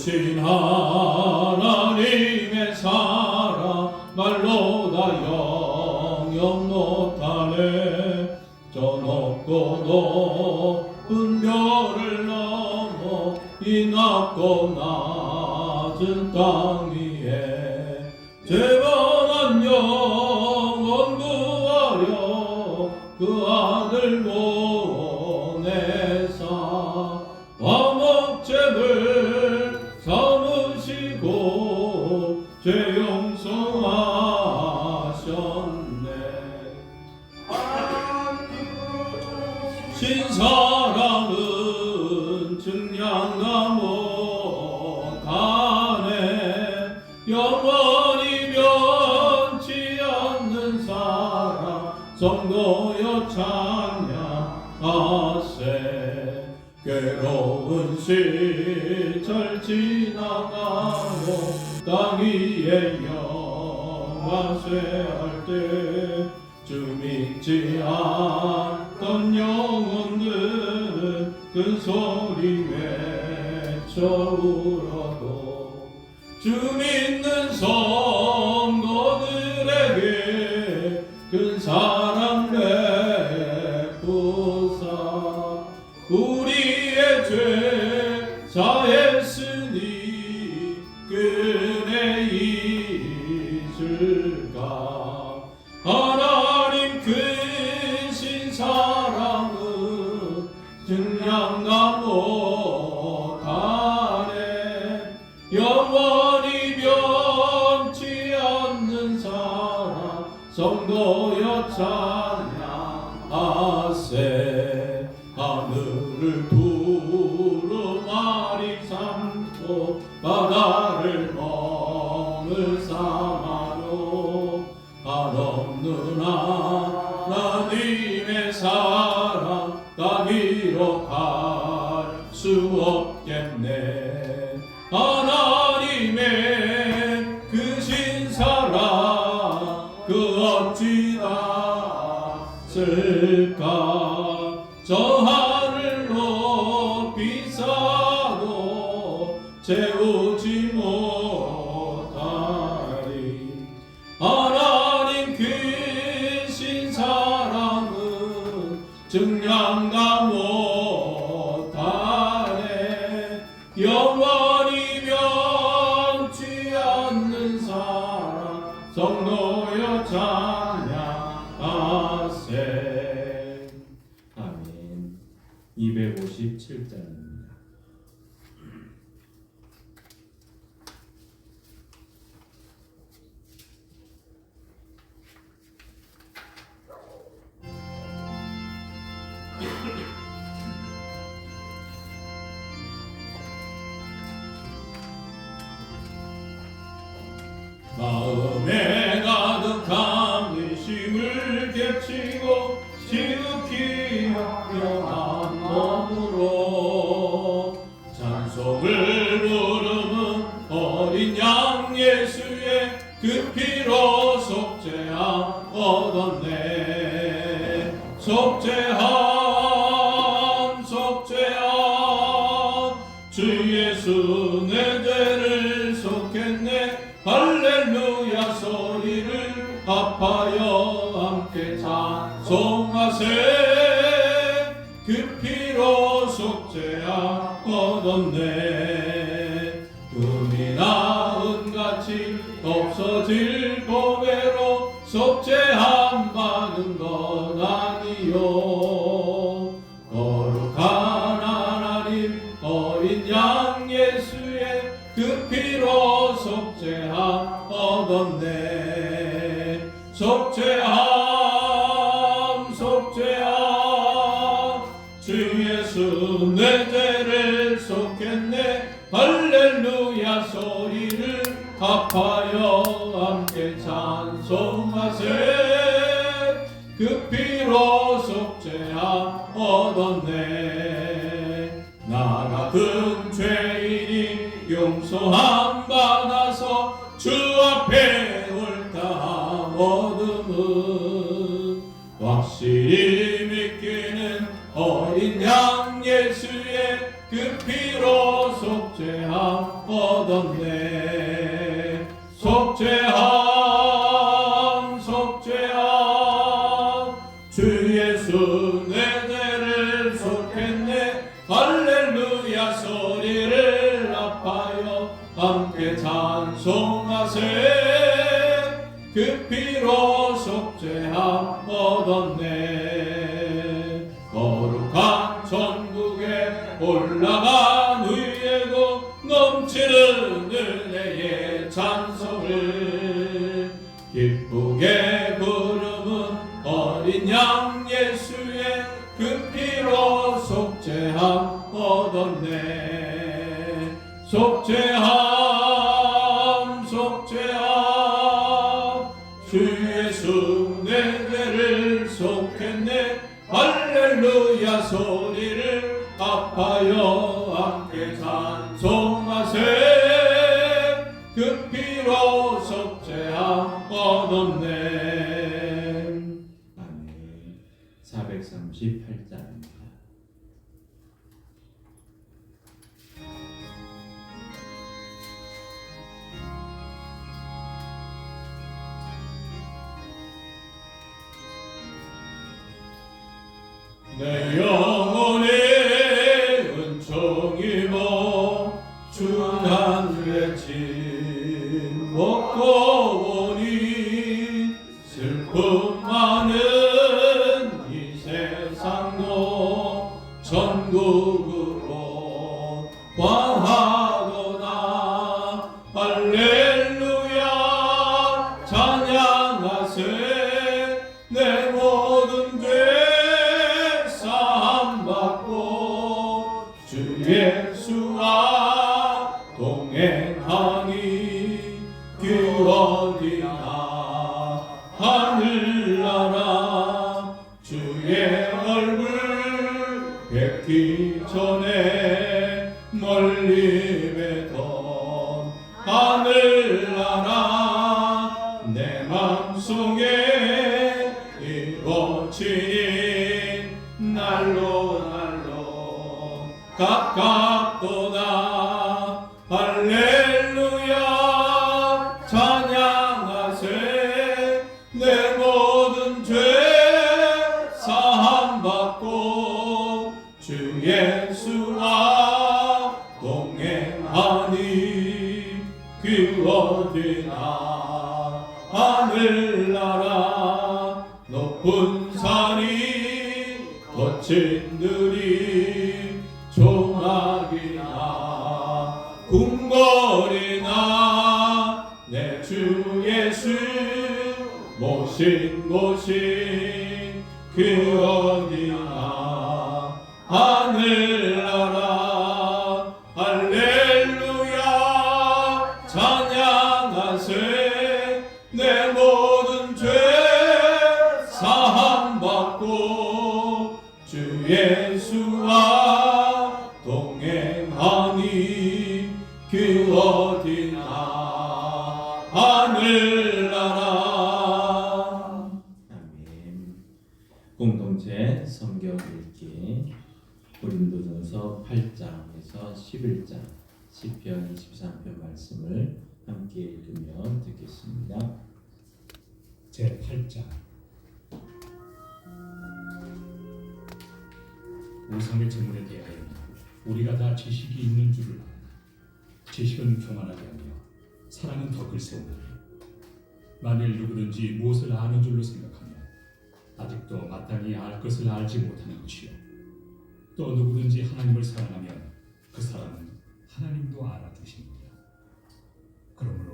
크신 하나님의 사랑 말로 다 영영 못하네. 저 높고 높은 별을 넘어 이 낮고 낮은 땅 위에 죄범한 영혼 구하려 그 아들 보내사 화목제물 삼으시고 죄 용서하셨네. 신사랑은 증량가 못하네. 영원히 변치 않는 사랑 성도여 찬양하세. 괴로운 시절 지나가고 땅 위에 영화쇠할 때 주 믿지 않던 영혼들은 큰 소리 외쳐 울어도 주 믿는 성도들에게 큰 사랑 베푸사 우리의 죄 사했으니 그네 잊을까. 하나님 크신 사랑은 증량가 못하네. 영원히 변치 않는 사랑 성도여 찬양하세. 하늘을 두루마리 삼고 바다를 멍을 삼아도 한없는 하나님의 사랑 다 기록할 수 없겠네. 하나님의 크신 사랑 그 어찌나 쓸까. 저 하늘 높이 쌓아도 채우지 못하리. 하나님 크신 사랑은 증량가 못하네. 영원히 변치 않는 사랑 성도여 찬양하세. 아멘. 257장입니다. 마음에 가득한 의심을 겹치고 지극히 영한 몸으로 찬송을 부르는 어린 양 예수의 그 피로 속죄함 얻었네. 속죄함 속죄함 주 예수 내 죄를 속했네. 할렐루야 소리를 합하여 함께 찬송하세. 그 피로 속죄함 얻었네. 금이나 은같이 없어질 보배로 속죄함 받은 것 아니요. 거룩한 하나님 어린 양 예수의 그 피로 속죄함 얻었네. 속죄함 속죄함 주 예수 내 죄를 속했네. 할렐루야 소리를 합하여 함께 찬송하세. 그 피로 속죄함 얻었네. 나 같은 죄인이 용서함 받아서 주 앞에 옳다함 얻음은 확실히 믿기는 어린 양 예수의 그 피로 속죄함 속죄함 속죄함 주 예수 내 죄를 속했네 할렐루야 소리를 합하여 함께 찬송하세 그 피로 속죄함 얻었네 거룩한 천국에 올라간 후에도 넘치는 은혜의 찬송을 기쁘게 부르는 어린 양 예수의 그 피로 속죄함 얻었네 속죄함 속죄함 주 예수 내 죄를 속했네 할렐루야 소리를 합하여 함께 찬송하세 그 피로 속죄함 얻었네. 아멘. 438장입니다. 내 영혼의 은총이모 주난 외침 먹고 보니 슬픔 많은 이 세상도 천국으로 향하도다 할렐루야 찬양하세 내 모든 죄 주 예수와 동행하니 그 어디나 하늘나라 주의 얼굴 뵙기 전에 멀리 뵈던 하늘나라 내 맘속에 이루어지니 날로 가깝도다 할렐루야 찬양하세 내 모든 죄 사함받고 주 예수와 동행하니 그 어디나 하늘나라 높은 산이 거친 들이 종악이나 궁궐이나 내 주 예수 모신 곳이 그 어디나 하늘나라 할렐루야 찬양하세 내 모든 죄 사함받고 주 예수와 동행하니 그 어디나 하늘나라. 아멘. 공동체 성경 읽기 고린도전서 8장에서 11장 시편 23편 말씀을 함께 읽으며 듣겠습니다. 제8장 우상의 제물에 대하여 우리가 다 지식이 있는 줄을 알아. 지식은 교만하게 하며 사랑은 덕을 세우느니 만일 누구든지 무엇을 아는 줄로 생각하면 아직도 마땅히 알 것을 알지 못하는 것이요 또 누구든지 하나님을 사랑하면 그 사람은 하나님도 알아주십니다. 그러므로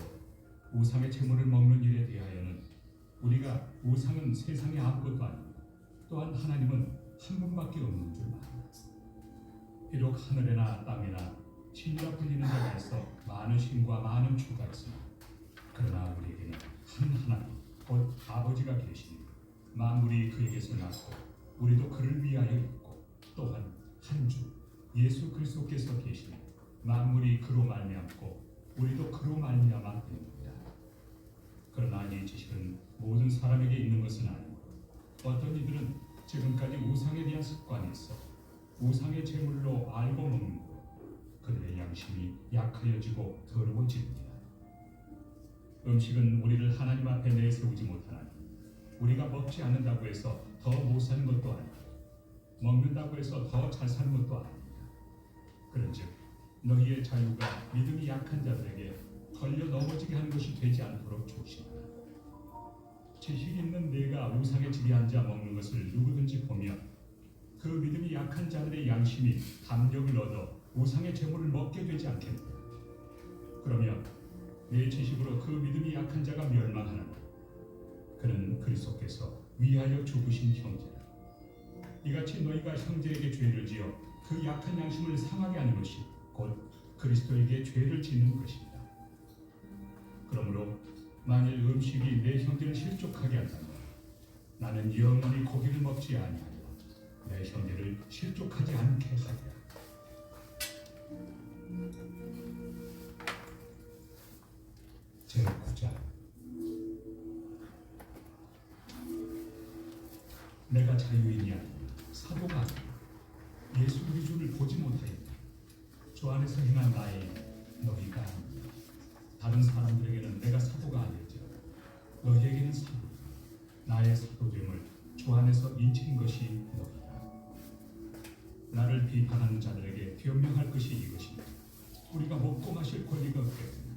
우상의 제물을 먹는 일에 대하여는 우리가 우상은 세상에 아무것도 아니고 또한 하나님은 한 분밖에 없는 줄 압니다. 비록 하늘이나 땅이나 신이라 불리는 자가 있어 많은 신과 많은 주가 있으나 그러나 우리에게는 한 하나님 곧 아버지가 계시니 만물이 그에게서 났고 우리도 그를 위하여 있고 또한 한 주 예수 그리스도께서 계시니 만물이 그로 말미암고 우리도 그로 말미암아 됩니다. 그러나 이 지식은 모든 사람에게 있는 것은 아니고 어떤 이들은 지금까지 우상에 대한 습관이 있어 우상의 제물로 알고 먹는 것 그들의 양심이 약하여지고 더러워집니다. 음식은 우리를 하나님 앞에 내세우지 못하나니 우리가 먹지 않는다고 해서 더 못 사는 것도 아니고 먹는다고 해서 더 잘 사는 것도 아닙니다. 그런즉 너희의 자유가 믿음이 약한 자들에게 걸려 넘어지게 하는 것이 되지 않도록 조심하라. 지식 있는 내가 우상의 집에 앉아 먹는 것을 누구든지 보면 그 믿음이 약한 자들의 양심이 담력을 얻어 우상의 제물을 먹게 되지 않겠느냐. 그러면 내 지식으로 그 믿음이 약한 자가 멸망하나니 그는 그리스도께서 위하여 죽으신 형제라. 이같이 너희가 형제에게 죄를 지어 그 약한 양심을 상하게 하는 것이 곧 그리스도에게 죄를 짓는 것입니다. 그러므로 만일 음식이 내 형제를 실족하게 한다면 나는 영원히 고기를 먹지 아니하여 내 형제를 실족하지 않게 하리라. 제9장 내가 자유인이 아니라 사도가 아니라 예수 그리스도를 보지 못하였다. 주 안에서 행한 나의 너희가 아닙니다. 다른 사람들에게는 내가 사도가 아닐지라도 너희에게는 사도이다. 나의 사도됨을 주 안에서 인친 것이 너희다. 나를 비판하는 자들에게 변명할 것이 이것입니다. 우리가 먹고 마실 권리가 없겠느냐.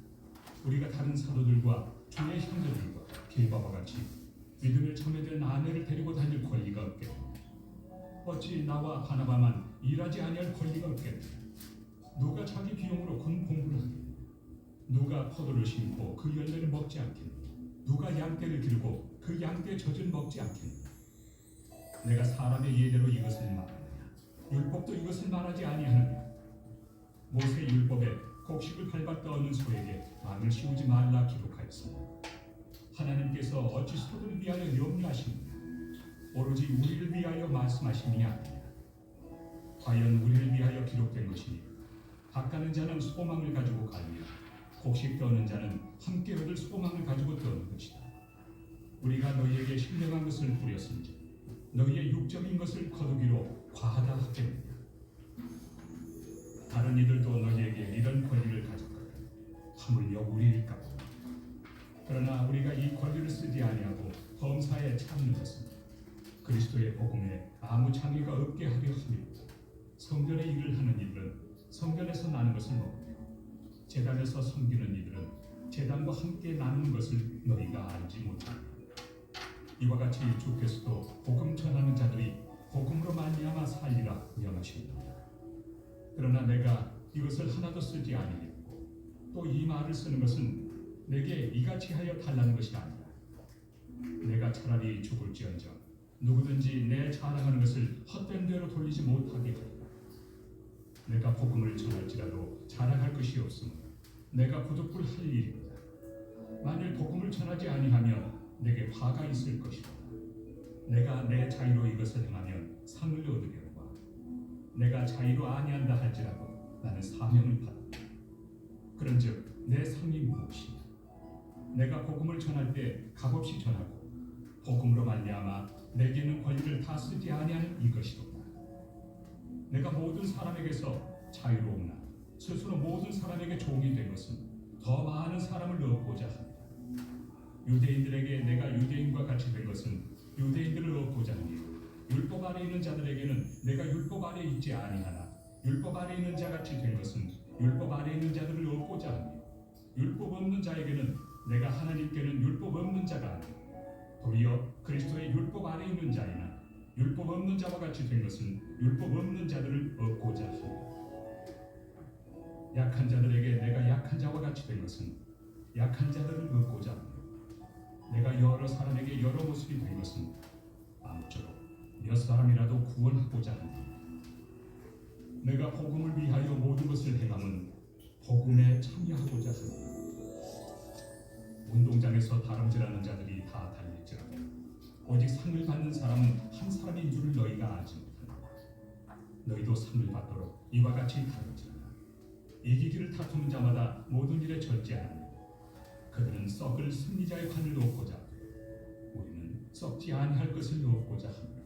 우리가 다른 사도들과 주의 형제들과 게바와 같이 믿음에 참여된 아내를 데리고 다닐 권리가 없겠느냐. 어찌 나와 바나바만 일하지 아니할 권리가 없겠느냐. 누가 자기 비용으로 군 공부를 하겠느냐. 누가 포도를 심고 그 열매를 먹지 않겠느냐. 누가 양떼를 기르고 그 양떼 젖을 먹지 않겠느냐. 내가 사람의 예대로 이것을 말하느냐. 율법도 이것을 말하지 아니하느냐. 모세 율법에 곡식을 밟았다 얻는 소에게 망을 씌우지 말라 기록하였습니다. 하나님께서 어찌 소들을 위하여 염려하시느냐. 오로지 우리를 위하여 말씀하심이 아니냐. 과연 우리를 위하여 기록된 것이니 밭가는 자는 소망을 가지고 가며 곡식 떠는 자는 함께 얻을 소망을 가지고 떠는 것이다. 우리가 너희에게 신령한 것을 뿌렸은지 너희의 육적인 것을 거두기로 과하다 하겠느냐. 다른 이들도 너희에게 이런 권리를 가졌거든 하물며 우리일까. 그러나 우리가 이 권리를 쓰지 아니하고 범사에 참는 것은 그리스도의 복음에 아무 장애가 없게 하려 함이고, 성전의 일을 하는 이들은 성전에서 나는 것을 먹으며 제단에서 섬기는 이들은 제단과 함께 나누는 것을 너희가 알지 못하느냐. 이와 같이 주께서도 복음 전하는 자들이 복음으로 말미암아 살리라 명하십니다. 그러나 내가 이것을 하나도 쓰지 아니하고 또 이 말을 쓰는 것은 내게 이같이 하여 달라는 것이 아니라 내가 차라리 죽을지언정 누구든지 내 자랑하는 것을 헛된 대로 돌리지 못하게 하리라. 내가 복음을 전할지라도 자랑할 것이 없으므로 내가 부득불 할 일입니다. 만일 복음을 전하지 아니하면 내게 화가 있을 것이다. 내가 내 자유로 이것을 행하면 상을 얻으려고 하고 내가 자유로 아니한다 할지라도 나는 사명을 받았다. 그런즉 내 상이 무엇이냐. 내가 복음을 전할 때 값없이 전하고 복음으로 말미암아 내게 있는 권리를 다 쓰지 아니하는 이것이로다. 내가 모든 사람에게서 자유로우나 스스로 모든 사람에게 종이 된 것은 더 많은 사람을 얻고자 합니다. 유대인들에게 내가 유대인과 같이 된 것은 유대인들을 얻고자 하니 율법 아래 있는 자들에게는 내가 율법 아래 있지 아니하나 율법 아래 있는 자같이 된 것은 율법 아래 있는 자들을 얻고자 하니 율법 없는 자에게는 내가 하나님께는 율법 없는 자가 아니고 도리어 그리스도의 율법 아래 있는 자이나 율법 없는 자와 같이 된 것은 율법 없는 자들을 얻고자 하니 약한 자들에게 내가 약한 자와 같이 된 것은 약한 자들을 얻고자 하니 내가 여러 사람에게 여러 모습이 된 것은 아무쪼록 몇 사람이라도 구원하고자 합니다. 내가 복음을 위하여 모든 것을 행함은 복음에 참여하고자 합니다. 운동장에서 다름질하는 자들이 다 달릴지라도 오직 상을 받는 사람은 한 사람인 줄을 너희가 알지 못하느냐. 너희도 상을 받도록 이와 같이 다름질하라. 이기기를 다투는 자마다 모든 일에 절제하느니 그들은 썩을 승리자의 판을 얻고자 하고 우리는 썩지 아니할 것을 얻고자 합니다.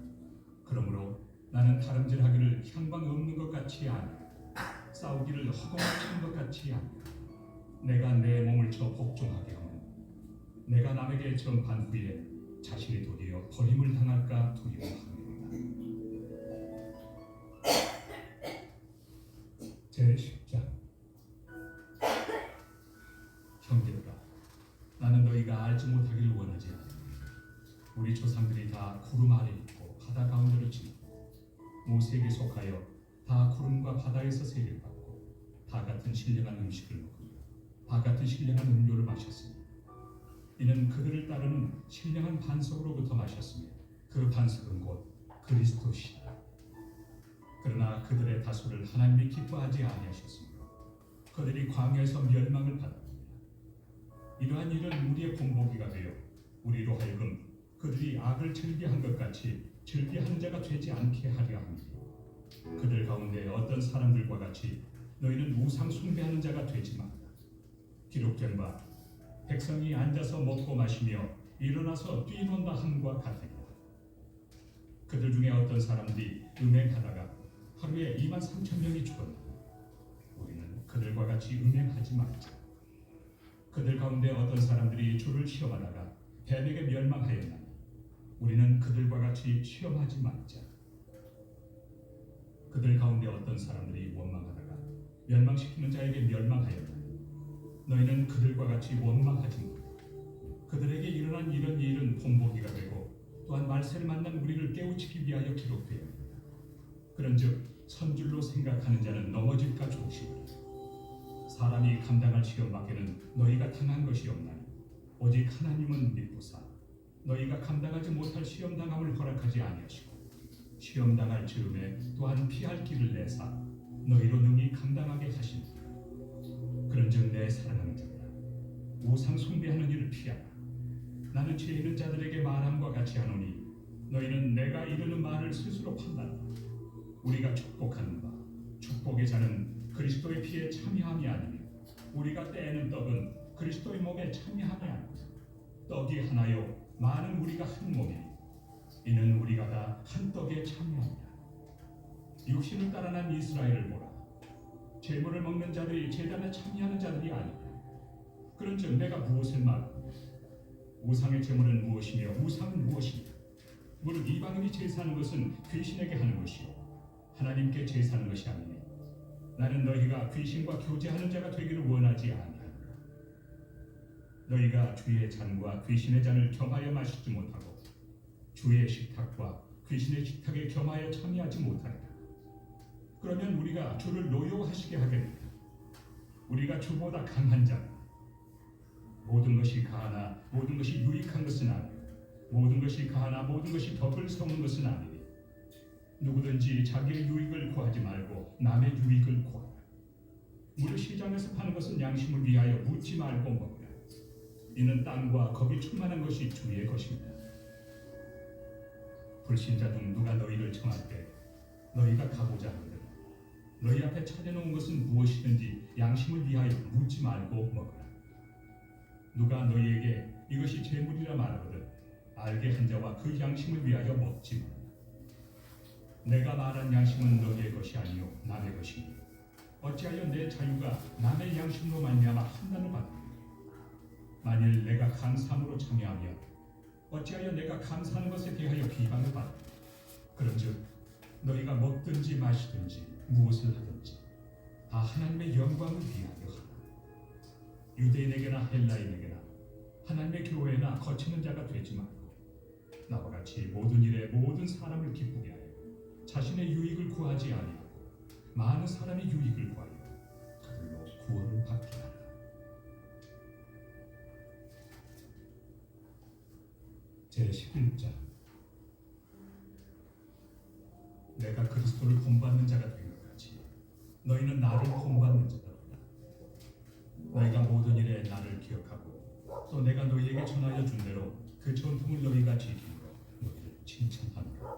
그러므로 나는 다름질하기를 향방 없는 것 같이 아니하고 싸우기를 허공을 치는 것 같이 아니하고 내가 내 몸을 쳐 복종하게 하면 내가 남에게 전판 후에 자신이 도리어 버림을 당할까 두려워합니다. 제10장. 형제들아, 나는 너희가 알지 못하기를 원하지 않으니 우리 조상들이 다 구름 아래 있고 바다 가운데로 지나고 모세에게 속하여 다 구름과 바다에서 세를 받고 다 같은 신령한 음식을 먹으며 다 같은 신령한 음료를 마셨으니 이는 그들을 따르는 신령한 반석으로부터 마셨으며 그 반석은 곧 그리스도시다. 그러나 그들의 다수를 하나님이 기뻐하지 아니하셨으므로 그들이 광야에서 멸망을 받았느니라. 이러한 일은 우리의 본보기가 되어 우리로 하여금 그들이 악을 즐겨한 것 같이 즐겨하는 자가 되지 않게 하려 함이니 그들 가운데 어떤 사람들과 같이 너희는 우상 숭배하는 자가 되지 말라. 기록된 바 백성이 앉아서 먹고 마시며 일어나서 뛰논다 함과 같으니라. 그들 중에 어떤 사람들이 음행하다가 하루에 23,000명이 죽었다. 우리는 그들과 같이 음행하지 말자. 그들 가운데 어떤 사람들이 주를 시험하다가 뱀에게 멸망하였나니 우리는 그들과 같이 시험하지 말자. 그들 가운데 어떤 사람들이 원망하다가 멸망시키는 자에게 멸망하였나니 너희는 그들과 같이 원망하지 말라. 그들에게 일어난 이런 일은 본보기가 되고 또한 말세를 만난 우리를 깨우치기 위하여 기록되었느니라. 그런즉 선줄로 생각하는 자는 넘어질까 조심하라. 사람이 감당할 시험 밖에는 너희가 당한 것이 없나니 오직 하나님은 믿으사 너희가 감당하지 못할 시험 당함을 허락하지 아니하시고 시험 당할 즈음에 또한 피할 길을 내사 너희로 능히 감당하게 하시니라. 그런즉 내 사랑하는 자들아, 우상 숭배하는 일을 피하라. 나는 죄 있는 자들에게 말함과 같이 하노니 너희는 내가 이르는 말을 스스로 판단하라. 우리가 축복하는 바 축복의 자는 그리스도의 피에 참여함이 아니며 우리가 떼는 떡은 그리스도의 몸에 참여함이 아니라 떡이 하나요 많은 우리가 한 몸이니 이는 우리가 다 한 떡에 참여합니다. 육신을 따라 난 이스라엘을 보라. 제물을 먹는 자들이 제단에 참여하는 자들이 아니라. 그런즉 내가 무엇을 말하노? 우상의 제물은 무엇이며 우상은 무엇이냐? 무릇 이방인이 제사하는 것은 귀신에게 하는 것이요 하나님께 제사하는 것이 아니니 나는 너희가 귀신과 교제하는 자가 되기를 원하지 아니하노라. 너희가 주의 잔과 귀신의 잔을 겸하여 마시지 못하고 주의 식탁과 귀신의 식탁에 겸하여 참여하지 못하리라. 그러면 우리가 주를 노여워하시게 하겠느냐? 우리가 주보다 강한 자라. 모든 것이 가하나 모든 것이 유익한 것은 아니요 모든 것이 가하나 모든 것이 덕을 세우는 것은 아니니 누구든지 자기의 유익을 구하지 말고 남의 유익을 구하라. 무릇 시장에서 파는 것은 양심을 위하여 묻지 말고 먹으라. 이는 땅과 거기 충만한 것이 주의 것입니다. 불신자 중 누가 너희를 청할 때 너희가 가보자 하거든 너희 앞에 차려놓은 것은 무엇이든지 양심을 위하여 묻지 말고 먹으라. 누가 너희에게 이것이 제물이라 말하거든 알게 한 자와 그 양심을 위하여 먹지 말라. 내가 말한 양심은 너희의 것이 아니요 남의 것이니 어찌하여 내 자유가 남의 양심으로 말미암아 판단을 받느냐? 만일 내가 감사함으로 참여하면 어찌하여 내가 감사하는 것에 대하여 비방을 받느냐? 그런즉 너희가 먹든지 마시든지 무엇을 하든지 다 하나님의 영광을 위하여 하라. 유대인에게나 헬라인에게나 하나님의 교회나 거치는 자가 되지 말고 나와 같이 모든 일에 모든 사람을 기쁘게 하여 자신의 유익을 구하지 아니하고 많은 사람의 유익을 구하여 그들로 구원을 받게 하라. 제11장. 내가 그리스도를 본받는 자가 된 것 같이 너희는 나를 본받는 자다. 너희가 모든 일에 나를 기억하고 또 내가 너희에게 전하여 준 대로 그 전통을 너희가 지킴으로 너희를 칭찬하노라.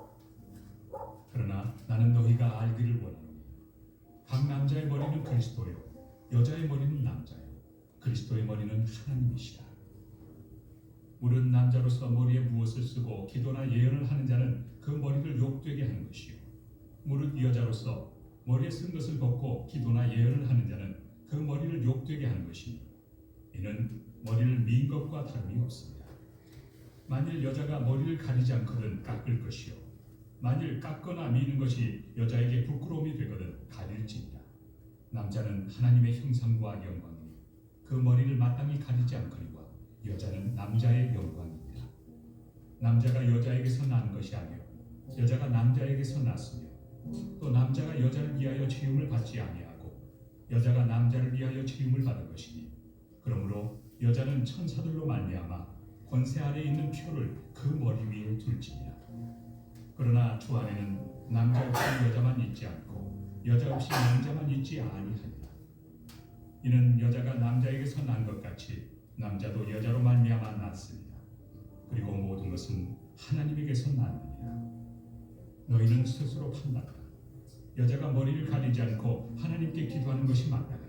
그러나 나는 너희가 알기를 원하노니 각 남자의 머리는 그리스도요 여자의 머리는 남자요 그리스도의 머리는 하나님이시라. 무릇 남자로서 머리에 무엇을 쓰고 기도나 예언을 하는 자는 그 머리를 욕되게 하는 것이요 무릇 여자로서 머리에 쓴 것을 벗고 기도나 예언을 하는 자는 그 머리를 욕되게 하는 것이니 이는 머리를 민 것과 다름이 없습니다. 만일 여자가 머리를 가리지 않거든 깎을 것이요 만일 깎거나 미는 것이 여자에게 부끄러움이 되거든 가릴지니라. 남자는 하나님의 형상과 영광이니 그 머리를 마땅히 가리지 않거니와 여자는 남자의 영광이니라. 남자가 여자에게서 난 것이 아니요 여자가 남자에게서 났으며 또 남자가 여자를 위하여 지음을 받지 아니하고 여자가 남자를 위하여 지음을 받은 것이니 그러므로 여자는 천사들로 말미암아 권세 아래 있는 표를 그 머리 위에 둘지니라. 그러나 주 안에는 남자 없이 여자만 있지 않고 여자 없이 남자만 있지 아니하니라. 이는 여자가 남자에게서 난 것 같이 남자도 여자로 말미암아 났습니다. 그리고 모든 것은 하나님에게서 났느니라. 너희는 스스로 판단하라. 여자가 머리를 가리지 않고 하나님께 기도하는 것이 마땅하냐?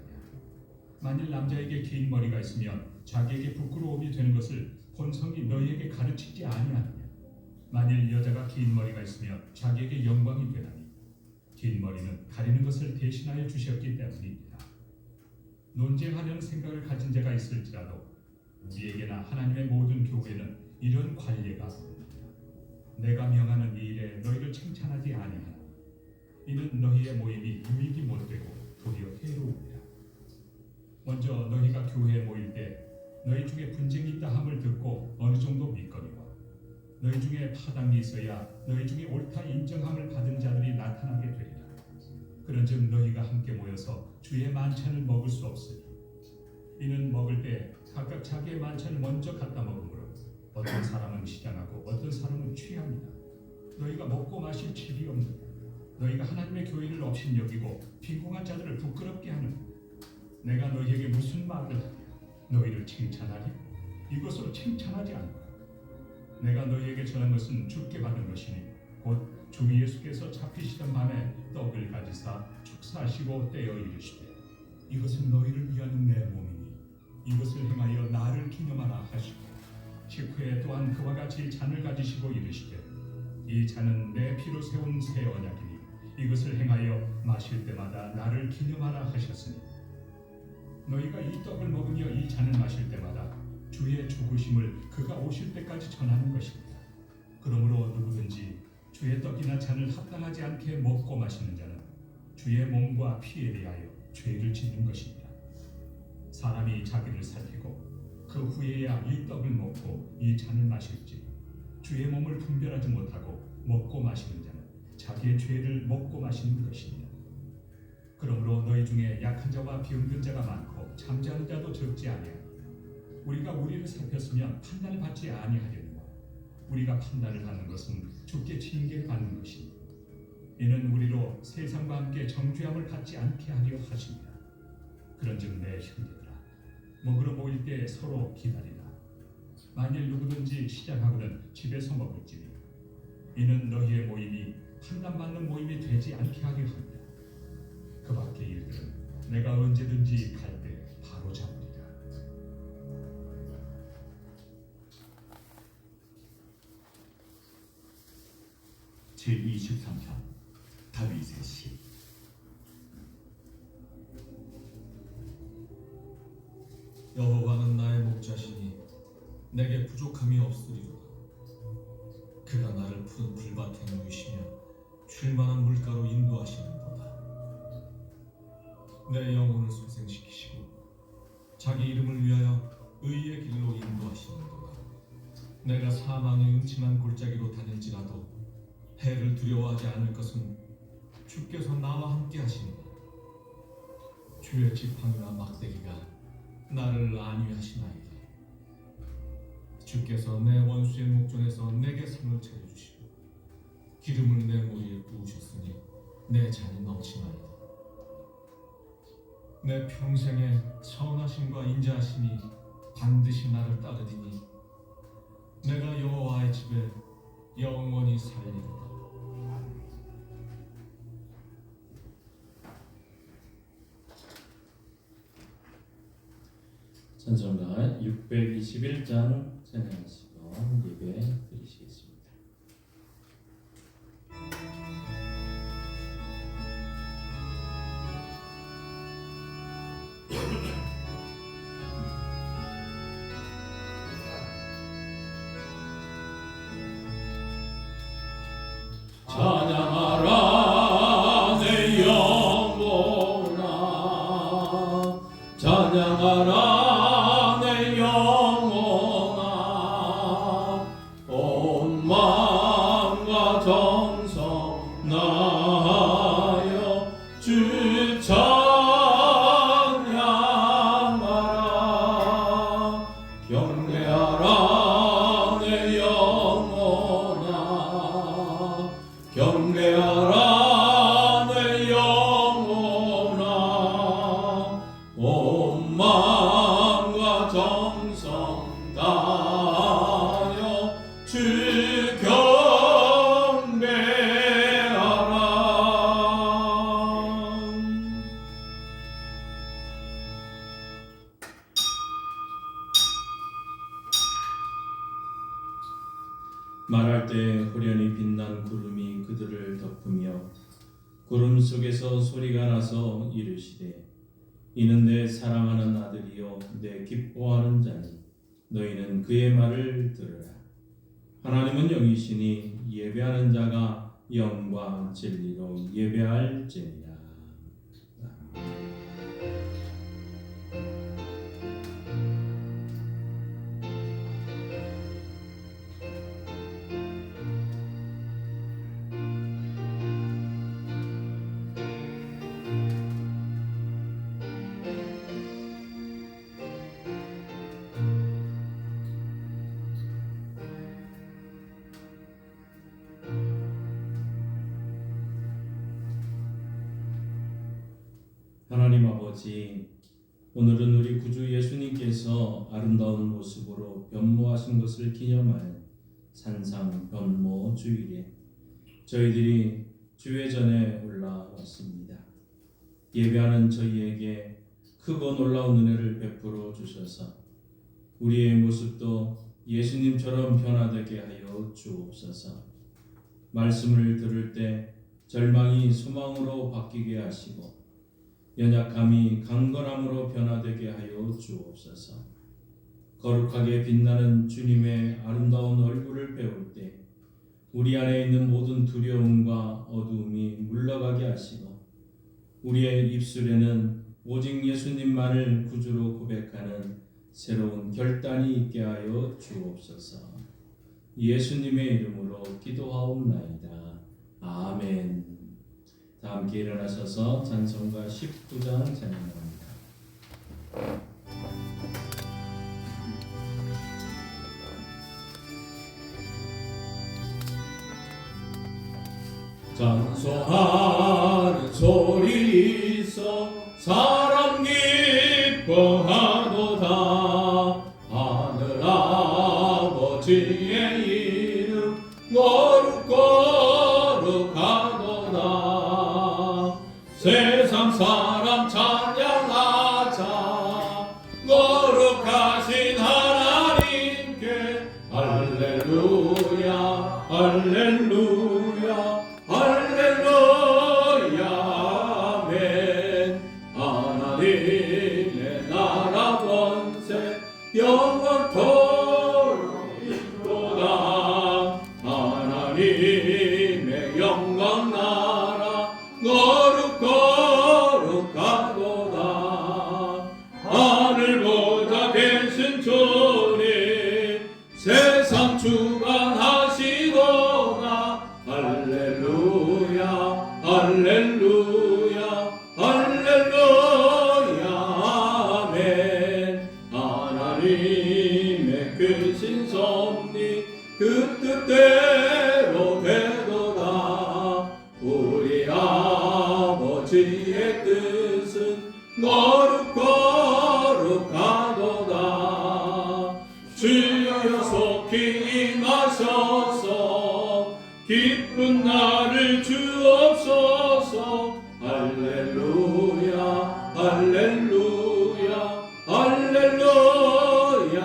만일 남자에게 긴 머리가 있으면 자기에게 부끄러움이 되는 것을 본성이 너희에게 가르치지 아니하느냐? 만일 여자가 긴 머리가 있으면 자기에게 영광이 되나니 긴 머리는 가리는 것을 대신하여 주셨기 때문입니다. 논쟁하려는 생각을 가진 자가 있을지라도 우리에게나 하나님의 모든 교회는 이런 관례가 없느니라. 내가 명하는 이 일에 너희를 칭찬하지 아니하나 이는 너희의 모임이 유익이 못되고 도리어 해로우니라. 먼저 너희가 교회에 모일 때 너희 중에 분쟁이 있다 함을 듣고 어느 정도 믿거니와 너희 중에 파당이 있어야 너희 중에 옳다 인정함을 받은 자들이 나타나게 되리라. 그런즉 너희가 함께 모여서 주의 만찬을 먹을 수 없으니 이는 먹을 때 각각 자기의 만찬을 먼저 갖다 먹으므로 어떤 사람은 시장하고 어떤 사람은 취합니다. 너희가 먹고 마실 질이 없느냐? 너희가 하나님의 교회를 업신여기고 빈궁한 자들을 부끄럽게 하느냐? 내가 너희에게 무슨 말을 하랴? 너희를 칭찬하리? 이것으로 칭찬하지 않노라. 내가 너희에게 전한 것은 주께 받은 것이니 곧 주 예수께서 잡히시던 밤에 떡을 가지사 축사하시고 떼어 이르시되 이것은 너희를 위하는 내 몸이니 이것을 행하여 나를 기념하라 하시고 식후에 또한 그와 같이 잔을 가지시고 이르시되 이 잔은 내 피로 세운 새 언약이니 이것을 행하여 마실 때마다 나를 기념하라 하셨으니 너희가 이 떡을 먹으며 이 잔을 마실 때마다 주의 죽으심을 그가 오실 때까지 전하는 것입니다. 그러므로 누구든지 주의 떡이나 잔을 합당하지 않게 먹고 마시는 자는 주의 몸과 피에 대하여 죄를 짓는 것입니다. 사람이 자기를 살피고 그 후에야 이 떡을 먹고 이 잔을 마실지 주의 몸을 분별하지 못하고 먹고 마시는 자는 자기의 죄를 먹고 마시는 것입니다. 그러므로 너희 중에 약한 자와 병든 자가 많고 잠자는 자도 적지 아니하니 우리가 우리를 살폈으면 판단을 받지 아니하려니와 우리가 판단을 받는 것은 주께 징계를 받는 것이니 이는 우리로 세상과 함께 정죄함을 받지 않게 하려 하십니다. 그런즉 내 형제들아 먹으러 모일 때 서로 기다리라. 만일 누구든지 시장하거든 집에서 먹을지니 이는 너희의 모임이 판단받는 모임이 되지 않게 하려 합니다. 그 밖의 일들은 내가 언제든지 갈 때 바로 잡으리라. 제23편 다윗의 시. 여호와는 나의 목자시니 내게 부족함이 없으리로다. 그가 나를 푸른 풀밭에 누이시며 쉴만한 물가로 인도하시는도다. 내 영혼을 소생시키시고 자기 이름을 위하여 의의 길로 인도하시는도다. 내가 사망의 음침한 골짜기로 다닐지라도 해를 두려워하지 않을 것은 주께서 나와 함께 하시니라. 주의 지팡이와 막대기가 나를 안위하시나이다. 주께서 내 원수의 목전에서 내게 상을 차려주시고 기름을 내 머리에 부으셨으니 내 잔이 넘치나이다. 내 평생에 선하심과 인자하심이 반드시 나를 따르리니 내가 여호와의 집에 영원히 살리리라. 찬송가 621장 찬양하시고 예배 드리시겠습니다. 말할 때 호련히 빛난 구름이 그들을 덮으며 구름 속에서 소리가 나서 이르시되 이는 내 사랑하는 아들이요 내 기뻐하는 자니 너희는 그의 말을 들으라. 하나님은 영이시니 예배하는 자가 영과 진리로 예배할지니라. 하나님 아버지, 오늘은 우리 구주 예수님께서 아름다운 모습으로 변모하신 것을 기념하는 산상 변모 주일에 저희들이 주회전에 올라왔습니다. 예배하는 저희에게 크고 놀라운 은혜를 베풀어 주셔서 우리의 모습도 예수님처럼 변화되게 하여 주옵소서. 말씀을 들을 때 절망이 소망으로 바뀌게 하시고 연약함이 강건함으로 변화되게 하여 주옵소서. 거룩하게 빛나는 주님의 아름다운 얼굴을 배울 때 우리 안에 있는 모든 두려움과 어두움이 물러가게 하시고 우리의 입술에는 오직 예수님만을 구주로 고백하는 새로운 결단이 있게 하여 주옵소서. 예수님의 이름으로 기도하옵나이다. 아멘. 다 함께 일어나셔서 찬송가 19장 찬양합니다. 찬송하는 소리 있어 사람 기뻐하도다. 하늘 아버지의 이름 거룩거룩하도다. 세상 사람 찬양하자. 거룩하신 하나님께 할렐루야 할렐루야 할렐루야 아멘. 하나님의 나라 권세 영원토록 있도다. 하나님의 영광 나라 거룩거룩하도다. 하늘 보좌 계신 주님 세상 주관하시도다. 할렐루야 할렐루야 할렐루야 아멘. 하나님의 크신 섭리 그 뜻대로 되도다. 우리 아버지의 뜻은 거룩거룩하도다. 주여 속히 임하셔서 기쁜 날을 주옵소서. 할렐루야 할렐루야 할렐루야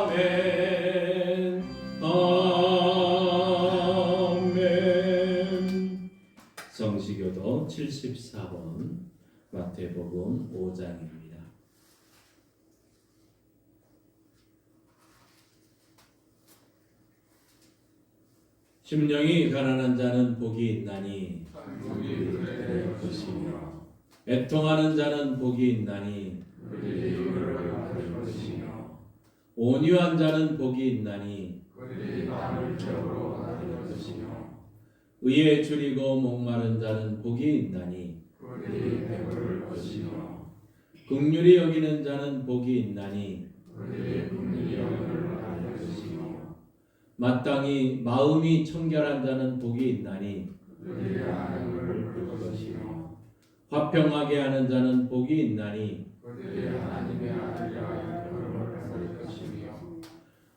아멘 아멘. 성시교도 74번 마태복음 5장입니다. 심령이 가난한 자는 복이 있나니 그의 것이며 애통하는 자는 복이 있나니 그의 것이며 온유한 자는 복이 있나니 그의 것이며 의에 줄이고 목마른 자는 복이 있나니 그의 배부를 것이며 긍휼히 여기는 자는 복이 있나니 그의 긍휼히 여김을 받을 것이며 마땅히 마음이 청결한 자는 복이 있나니 그의 하나님을 볼 것이며 화평하게 하는 자는 복이 있나니 그의 하나님의 아들이라 여김을 받을 것이며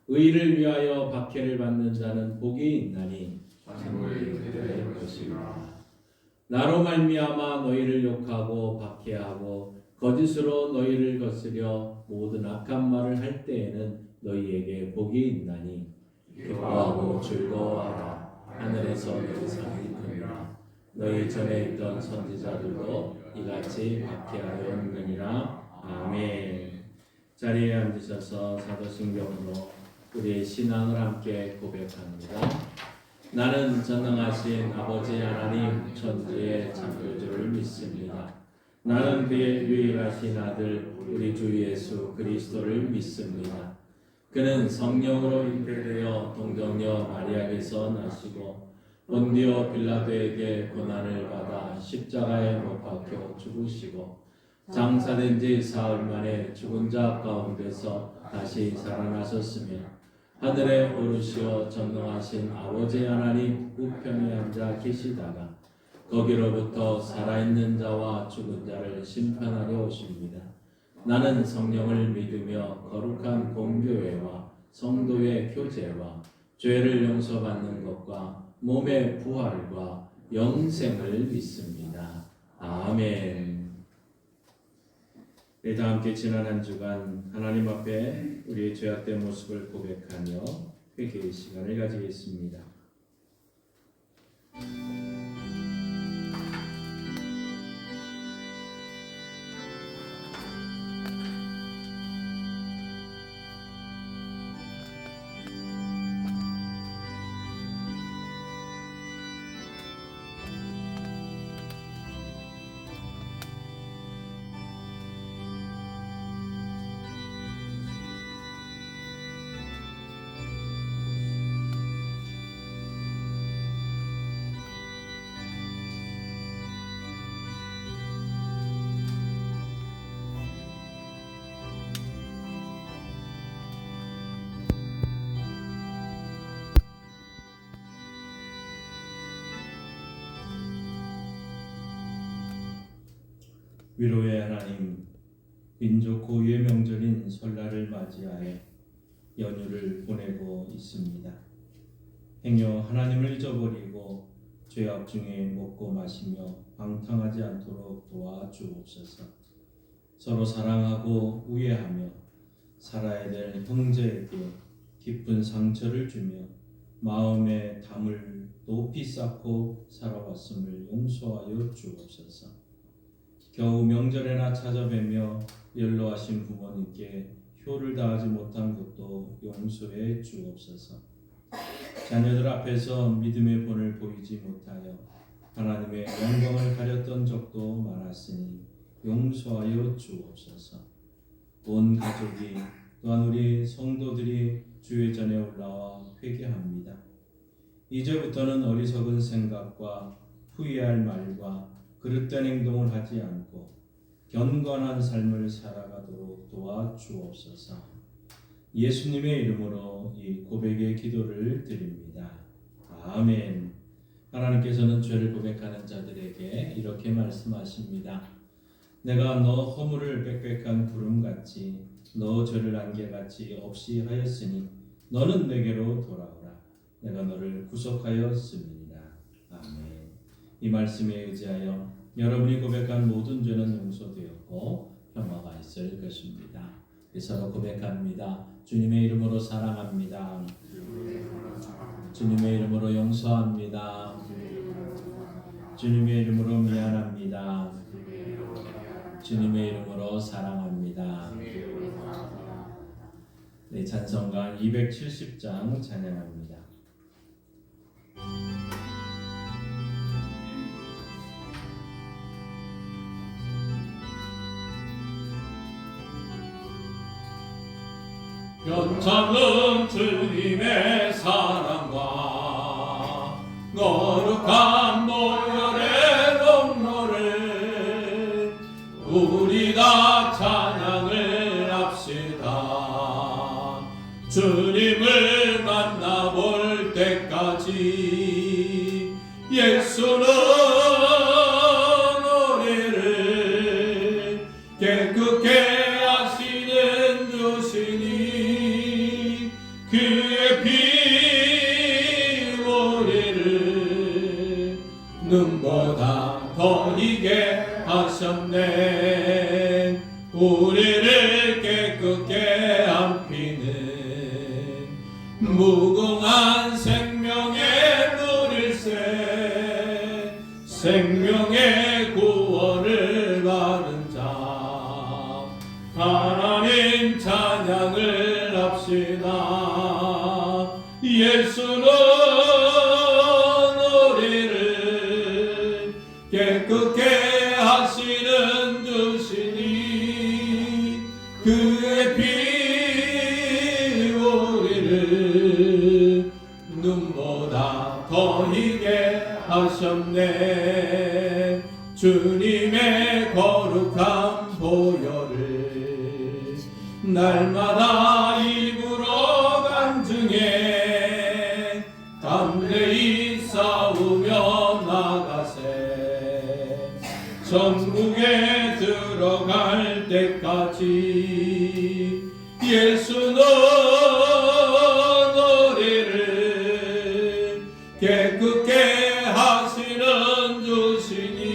의를 위하여 박해를 받는 자는 복이 있나니 천국이 그들의 것이라. 나로 말미암아 너희를 욕하고 박해하고 거짓으로 너희를 거스려 모든 악한 말을 할 때에는 너희에게 복이 있나니 기뻐하고 즐거워하라. 하늘에서 너희 상이 크니라. 너희 전에 있던 선지자들도 이같이 박해하였느니라. 아멘. 자리에 앉으셔서 사도신경으로 우리의 신앙을 함께 고백합니다. 나는 전능하신 아버지 하나님 천지의 창조주를 믿습니다. 나는 그의 유일하신 아들 우리 주 예수 그리스도를 믿습니다. 그는 성령으로 잉태되어 동정녀 마리아에게서 나시고 본디오 빌라도에게 고난을 받아 십자가에 못 박혀 죽으시고 장사된 지 사흘 만에 죽은 자 가운데서 다시 살아나셨으며 하늘에 오르시어 전능하신 아버지 하나님 우편에 앉아 계시다가 거기로부터 살아있는 자와 죽은 자를 심판하려 오십니다. 나는 성령을 믿으며 거룩한 공교회와 성도의 교제와 죄를 용서받는 것과 몸의 부활과 영생을 믿습니다. 아멘. 네, 다 함께 지난 한 주간 하나님 앞에 우리의 죄악된 모습을 고백하며 회개의 시간을 가지겠습니다. 위로의 하나님, 민족 고유의 명절인 설날을 맞이하여 연휴를 보내고 있습니다. 행여 하나님을 잊어버리고 죄악 중에 먹고 마시며 방탕하지 않도록 도와주옵소서. 서로 사랑하고 우애하며 살아야 될 형제에게 깊은 상처를 주며 마음의 담을 높이 쌓고 살아왔음을 용서하여 주옵소서. 겨우 명절에나 찾아뵈며 연로하신 부모님께 효를 다하지 못한 것도 용서해 주옵소서. 자녀들 앞에서 믿음의 본을 보이지 못하여 하나님의 영광을 가렸던 적도 많았으니 용서하여 주옵소서. 온 가족이 또한 우리 성도들이 주의 전에 올라와 회개합니다. 이제부터는 어리석은 생각과 후회할 말과 그릇된 행동을 하지 않고 견고한 삶을 살아가도록 도와주옵소서. 예수님의 이름으로 이 고백의 기도를 드립니다. 아멘. 하나님께서는 죄를 고백하는 자들에게 이렇게 말씀하십니다. 내가 너 허물을 빽빽한 구름같이 너 죄를 안개같이 없이 하였으니 너는 내게로 돌아오라. 내가 너를 구속하였습니다. 아멘. 이 말씀에 의지하여 여러분이 고백한 모든 죄는 용서되었고 평화가 있을 것입니다. 서로 고백합니다. 주님의 이름으로 사랑합니다. 주님의 이름으로 용서합니다. 주님의 이름으로 미안합니다. 주님의 이름으로 사랑합니다. 네, 찬송가 270장 찬양합니다. 연창은 주님의 사랑과 거룩한 보혈의 공로를 우리 다 찬양을 합시다. 주님을 만나볼 때까지 예수는 우리를 깨끗게 하시는 주시니 그의 피 우리를 눈보다 더 이게 하셨네. 우리를 깨끗게 한 피는 무궁한 생명의 누릴새 생명의 구원을 받은 자 하나님 찬양을 합시다. 예수는 우리를 깨끗게 하시는 주시니 그의 피 우리를 눈보다 더 희게 하셨네. 주님의 거룩한 보혈을 날마다 입으로 간증해 담대히 싸우며 나가세. 천국에 들어갈 때까지 예수는 우리를 깨끗게 하시는 주시니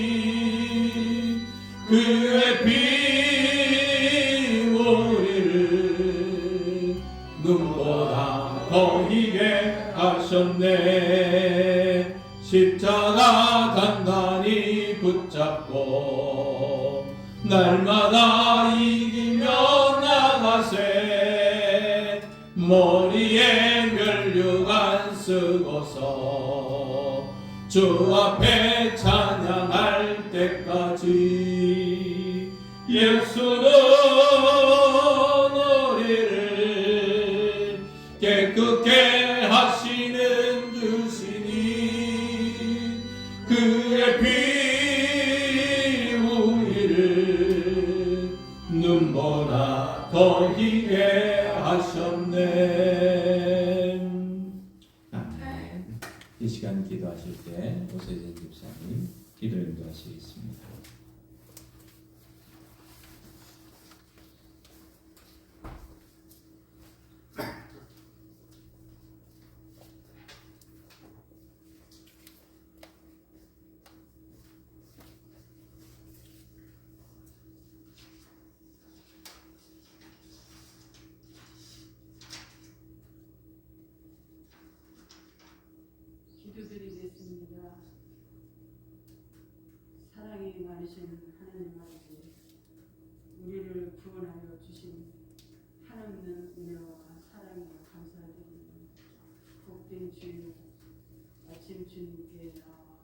그의 피 우리를 눈보다 더 희게 하셨네. 십자가 단단히 붙잡고 날마다 이기며 나가세. 머리에 면류관 쓰고서 주 앞에 찬양할 때까지 예수는 우리를 깨끗게 하시는 주시니 그의 피 우리를 눈보다 더 희게 하셨네. 아멘. 이 시간 기도하실 때 오세진 집사님 기도 인도하시겠습니다. 기도드리겠습니다. 사랑이 많으신 하나님 아버지, 우리를 구원하여 주신 한없는 은혜와 사랑에 감사드리며 복된 주일 아침 주님께 나와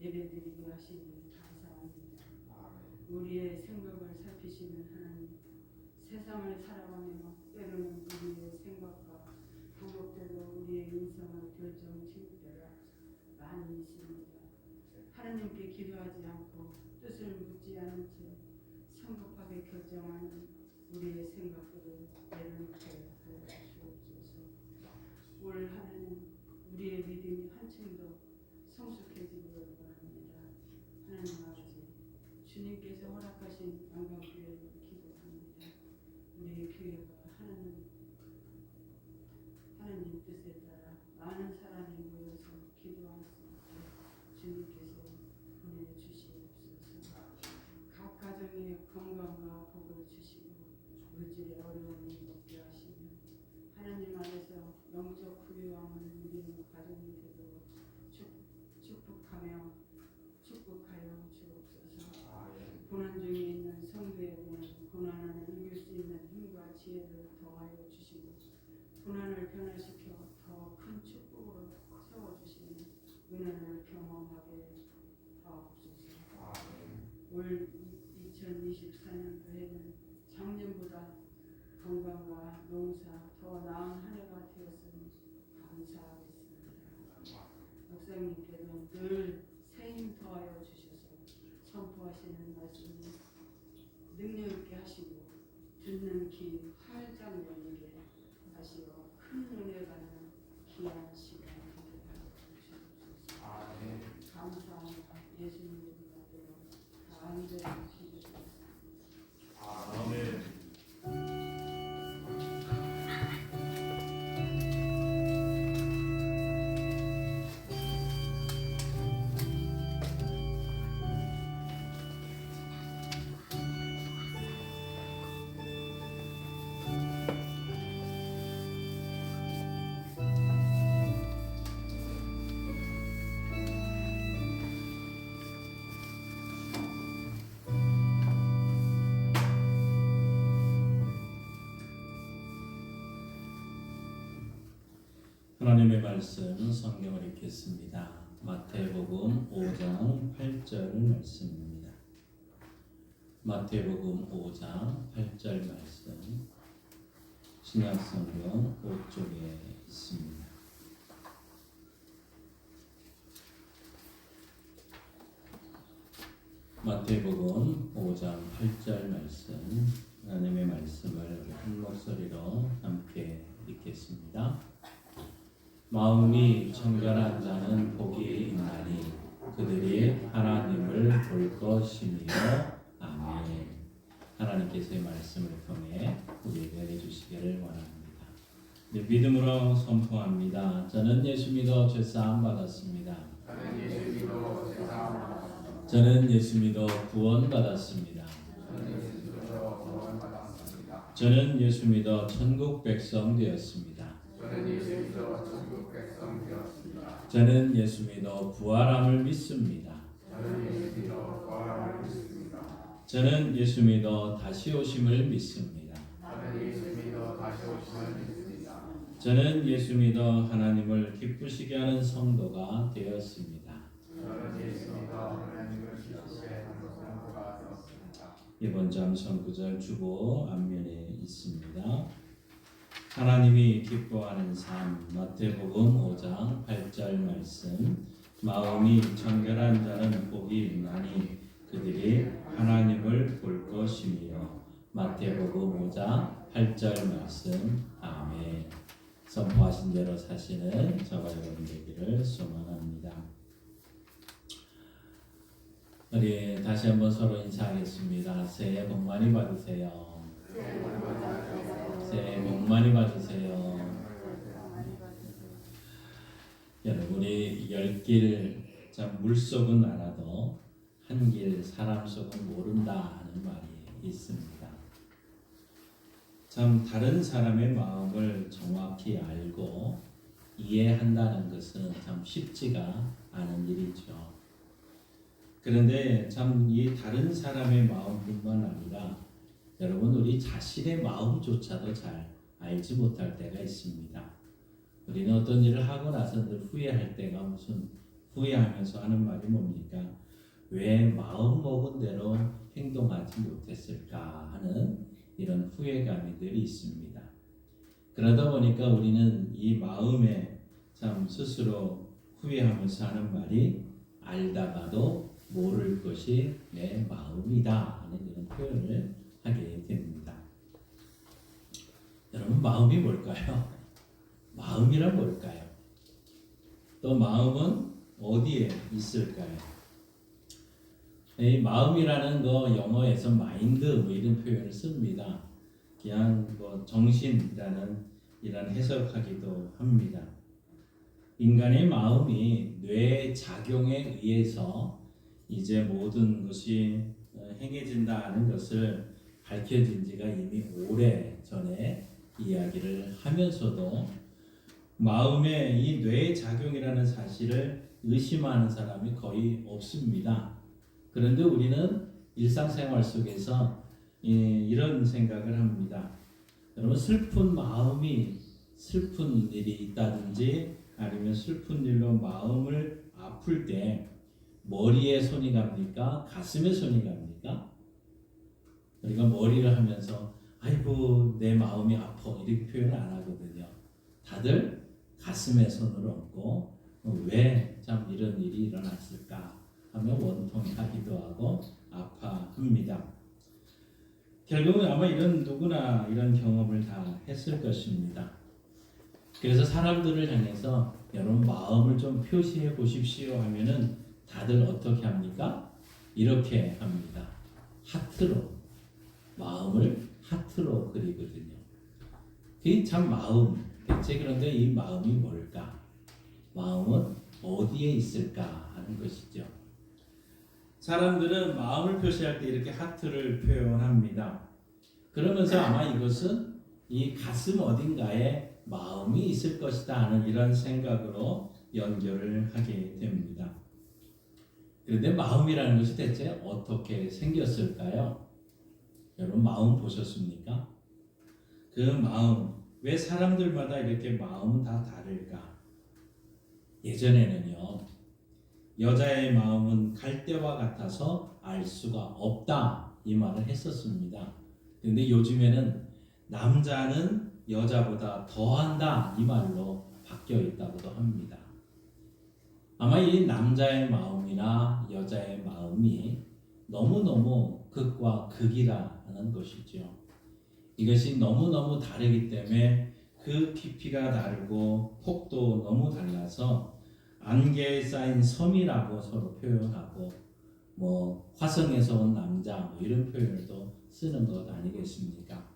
예배드리게 하시니 감사합니다. 우리의 생각을 살피시는 하나님, 세상을 살아가며 때로는 우리의 생각과 방법대로 우리의 인생을 결정짓는 때가 많이 있습니다. 하나님께 기도하지 않고 뜻을 묻지 않은 채 성급하게 결정하는 우리의 생각들을 내려놓게 도와주시옵소서. 올 한해는 우리의 믿음이 한층 더 성숙해지기를 바랍니다. 하나님 아버지, 주님께서 허락하신 양강교회를 기도합니다. 우리의 교회가 하나님 뜻에 따라 많은 사람이 모여서 기도할 수 있게 주님께서 보내주시옵소서. 각 가정에 건강과 복을 주시고 물질의 어려움을 없게 하시며 하나님 안에서 영적 부유함을 누리는 가정이 되도록 축복하여 주옵소서. 고난 중에 있는 성도에게는 고난을 이길 수 있는 힘과 지혜를 더하여 주시고 고난을 변화시켜 더 큰 축복으로 세워주시는 은혜를 경험하게 하옵소서. 올 2024년도에는 작년보다 건강과 농사 더 나은 한 해가 되었으니 감사하겠습니다. 목사님께도 늘 새 힘 더하여 주셔서 선포하시는 말씀을 능력 있게 하시고 듣는 귀 활짝 열리게 하시어 큰 은혜가 나는 귀한 시간 되게 하여 주시옵소서. 하나님의 말씀 성경을 읽겠습니다. 마태복음 5장 8절 말씀입니다. 마태복음 5장 8절 말씀 신약성경 5쪽에 있습니다. 마태복음 5장 8절 말씀 하나님의 말씀을 한 목소리로 함께 읽겠습니다. 마음이 청결한 자는 복이 있나니 그들이 하나님을 볼 것이며 아멘. 하나님께서의 말씀을 통해 우리에게 해주시기를 원합니다. 네, 믿음으로 선포합니다. 저는 예수 믿어 죄사함 받았습니다. 저는 예수 믿어 구원 받았습니다. 저는 예수 믿어 천국 백성 되었습니다. 저는 예수 믿어 부활함을 믿습니다. 저는 예수 믿어 다시 오심을 믿습니다. 저는 예수 믿어 하나님을 기쁘시게 하는 성도가 되었습니다. 이번 장 선구절 주보 앞면에 있습니다. 하나님이 기뻐하는 삶 마태복음 5장 8절 말씀 마음이 청결한 자는 복이 있나니 그들이 하나님을 볼 것이며 마태복음 5장 8절 말씀 아멘. 선포하신 대로 사시는 저와 여러분 되기를 소망합니다. 우리 다시 한번 서로 인사하겠습니다. 새해 복 많이 받으세요. 새해 복 많이 받으세요. 여러분이 10길 참 물속은 알아도 한 길 사람 속은 모른다 하는 말이 있습니다. 참 다른 사람의 마음을 정확히 알고 이해한다는 것은 참 쉽지가 않은 일이죠. 그런데 참 이 다른 사람의 마음뿐만 아니라 여러분 우리 자신의 마음조차도 잘 알지 못할 때가 있습니다. 우리는 어떤 일을 하고 나서 늘 후회할 때가 무슨 후회하면서 하는 말이 뭡니까? 왜 마음 먹은 대로 행동하지 못했을까 하는 이런 후회감이 늘 있습니다. 그러다 보니까 우리는 이 마음에 참 스스로 후회하면서 하는 말이 알다가도 모를 것이 내 마음이다 하는 이런 표현을 하게 됩니다. 여러분 마음이 뭘까요? 마음이란 뭘까요? 또 마음은 어디에 있을까요? 이 마음이라는 거 영어에서 마인드 뭐 이런 표현을 씁니다. 그냥 뭐 정신이라는 이런 해석하기도 합니다. 인간의 마음이 뇌 작용에 의해서 이제 모든 것이 행해진다는 것을 밝혀진 지가 이미 오래 전에 이야기를 하면서도 마음의 이 뇌 작용이라는 사실을 의심하는 사람이 거의 없습니다. 그런데 우리는 일상생활 속에서 이런 생각을 합니다. 여러분 슬픈 마음이 슬픈 일이 있다든지 아니면 슬픈 일로 마음을 아플 때 머리에 손이 갑니까? 가슴에 손이 갑니까? 우리가 머리를 하면서 아이고 내 마음이 아파 이렇게 표현을 안 하거든요. 다들 가슴에 손을 얹고 왜 참 이런 일이 일어났을까 하면 원통하기도 하고 아파합니다. 결국은 아마 누구나 이런 경험을 다 했을 것입니다. 그래서 사람들을 향해서 여러분 마음을 좀 표시해 보십시오 하면은 다들 어떻게 합니까? 이렇게 합니다. 하트로 마음을 하트로 그리거든요. 그게 참 마음. 대체 그런데 이 마음이 뭘까? 마음은 어디에 있을까 하는 것이죠. 사람들은 마음을 표시할 때 이렇게 하트를 표현합니다. 그러면서 아마 이것은 이 가슴 어딘가에 마음이 있을 것이다 하는 이런 생각으로 연결을 하게 됩니다. 그런데 마음이라는 것이 대체 어떻게 생겼을까요? 여러분 마음 보셨습니까? 그 마음 왜 사람들마다 이렇게 마음은 다 다를까? 예전에는요, 여자의 마음은 갈대와 같아서 알 수가 없다 이 말을 했었습니다. 그런데 요즘에는 남자는 여자보다 더한다 이 말로 바뀌어 있다고도 합니다. 아마 이 남자의 마음이나 여자의 마음이 너무너무 극과 극이라는 것이죠. 이것이 너무너무 다르기 때문에 그 깊이가 다르고 폭도 너무 달라서 안개에 쌓인 섬이라고 서로 표현하고 뭐 화성에서 온 남자 뭐 이런 표현도 쓰는 것 아니겠습니까?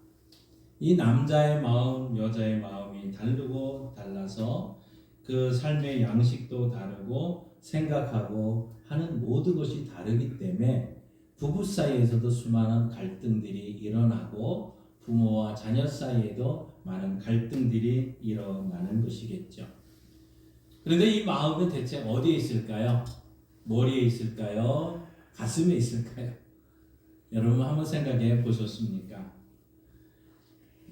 이 남자의 마음, 여자의 마음이 다르고 달라서 그 삶의 양식도 다르고 생각하고 하는 모든 것이 다르기 때문에 부부 사이에서도 수많은 갈등들이 일어나고 부모와 자녀 사이에도 많은 갈등들이 일어나는 것이겠죠. 그런데 이 마음은 대체 어디에 있을까요? 머리에 있을까요? 가슴에 있을까요? 여러분 한번 생각해 보셨습니까?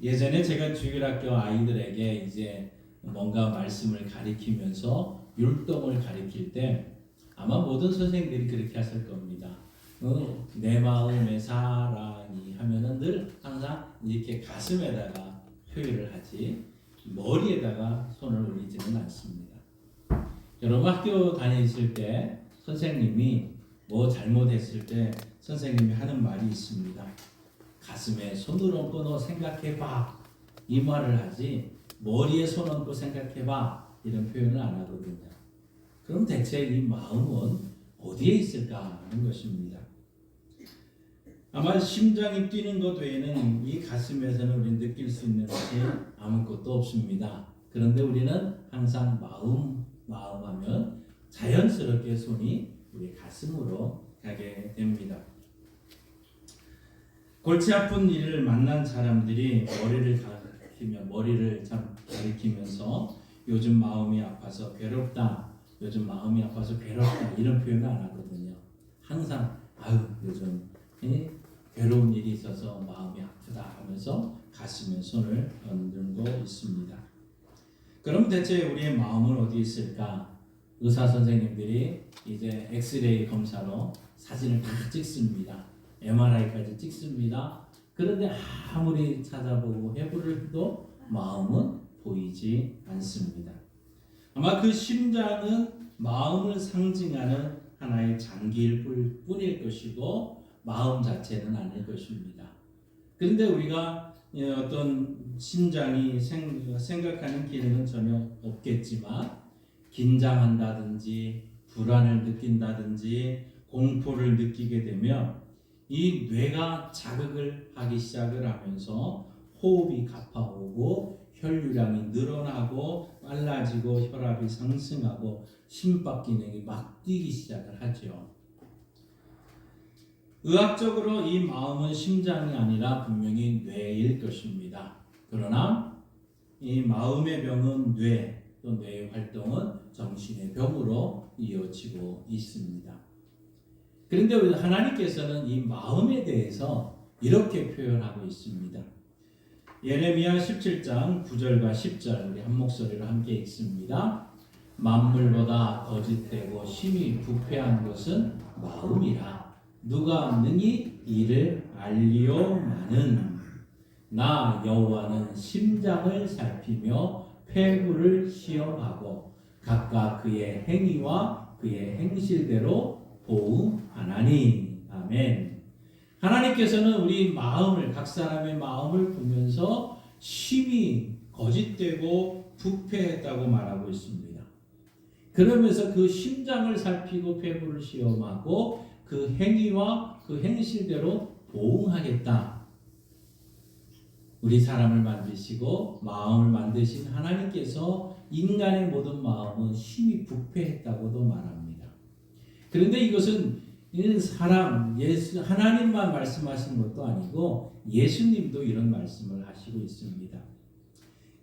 예전에 제가 주일학교 아이들에게 이제 뭔가 말씀을 가리키면서 율동을 가리킬 때 아마 모든 선생님들이 그렇게 하실 겁니다. 내 마음의 사랑이 하면은 늘 항상 이렇게 가슴에다가 표현을 하지 머리에다가 손을 올리지는 않습니다. 여러분 학교 다니실 때 선생님이 뭐 잘못했을 때 선생님이 하는 말이 있습니다. 가슴에 손을 얹고 너 생각해봐 이 말을 하지 머리에 손 얹고 생각해봐 이런 표현을 안 하거든요. 그럼 대체 이 마음은 어디에 있을까 하는 것입니다. 아마 심장이 뛰는 것 외에는 이 가슴에서는 우리 느낄 수 있는 것이 아무것도 없습니다. 그런데 우리는 항상 마음 하면 자연스럽게 손이 우리 가슴으로 가게 됩니다. 골치 아픈 일을 만난 사람들이 머리를 참 가리키면서 요즘 마음이 아파서 괴롭다, 요즘 마음이 아파서 괴롭다 이런 표현을 안 하거든요. 항상 요즘 괴로운 일이 있어서 마음이 아프다 하면서 가슴에 손을 얹고 있습니다. 그럼 대체 우리의 마음은 어디 있을까? 의사 선생님들이 이제 엑스레이 검사로 사진을 다 찍습니다. MRI까지 찍습니다. 그런데 아무리 찾아보고 해부를 마음은 보이지 않습니다. 아마 그 심장은 마음을 상징하는 하나의 장기일 뿐일 것이고 마음 자체는 아닐 것입니다. 그런데 우리가 어떤 심장이 생각하는 기능은 전혀 없겠지만 긴장한다든지 불안을 느낀다든지 공포를 느끼게 되면 이 뇌가 자극을 하기 시작을 하면서 호흡이 가파오고 혈류량이 늘어나고 빨라지고 혈압이 상승하고 심박 기능이 막 뛰기 시작을 하죠. 의학적으로 이 마음은 심장이 아니라 분명히 뇌일 것입니다. 그러나 이 마음의 병은 뇌, 또 뇌의 활동은 정신의 병으로 이어지고 있습니다. 그런데 하나님께서는 이 마음에 대해서 이렇게 표현하고 있습니다. 예레미야 17장 9절과 10절 우리 한 목소리로 함께 읽습니다. 만물보다 거짓되고 심히 부패한 것은 마음이라 누가 능히 이를 알리오마는 나 여호와는 심장을 살피며 폐부를 시험하고 각각 그의 행위와 그의 행실대로 보응하나니. 아멘. 하나님께서는 우리 마음을 각 사람의 마음을 보면서 심히 거짓되고 부패했다고 말하고 있습니다. 그러면서 그 심장을 살피고 폐부를 시험하고 그 행위와 그 행실대로 보응하겠다. 우리 사람을 만드시고 마음을 만드신 하나님께서 인간의 모든 마음은 심히 부패했다고도 말합니다. 그런데 이것은 하나님만 말씀하신 것도 아니고 예수님도 이런 말씀을 하시고 있습니다.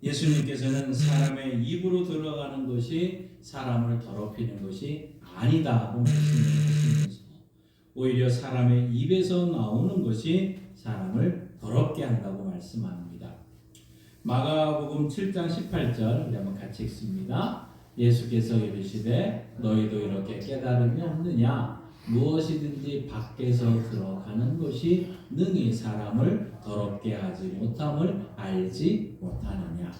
예수님께서는 사람의 입으로 들어가는 것이 사람을 더럽히는 것이 아니다고 말씀하시면서 오히려 사람의 입에서 나오는 것이 사람을 더럽게 한다고 말씀합니다. 마가복음 7장 18절 우리 한번 같이 읽습니다. 예수께서 이르시되 너희도 이렇게 깨달음이 없느냐? 무엇이든지 밖에서 들어가는 것이 능히 사람을 더럽게 하지 못함을 알지 못하느냐?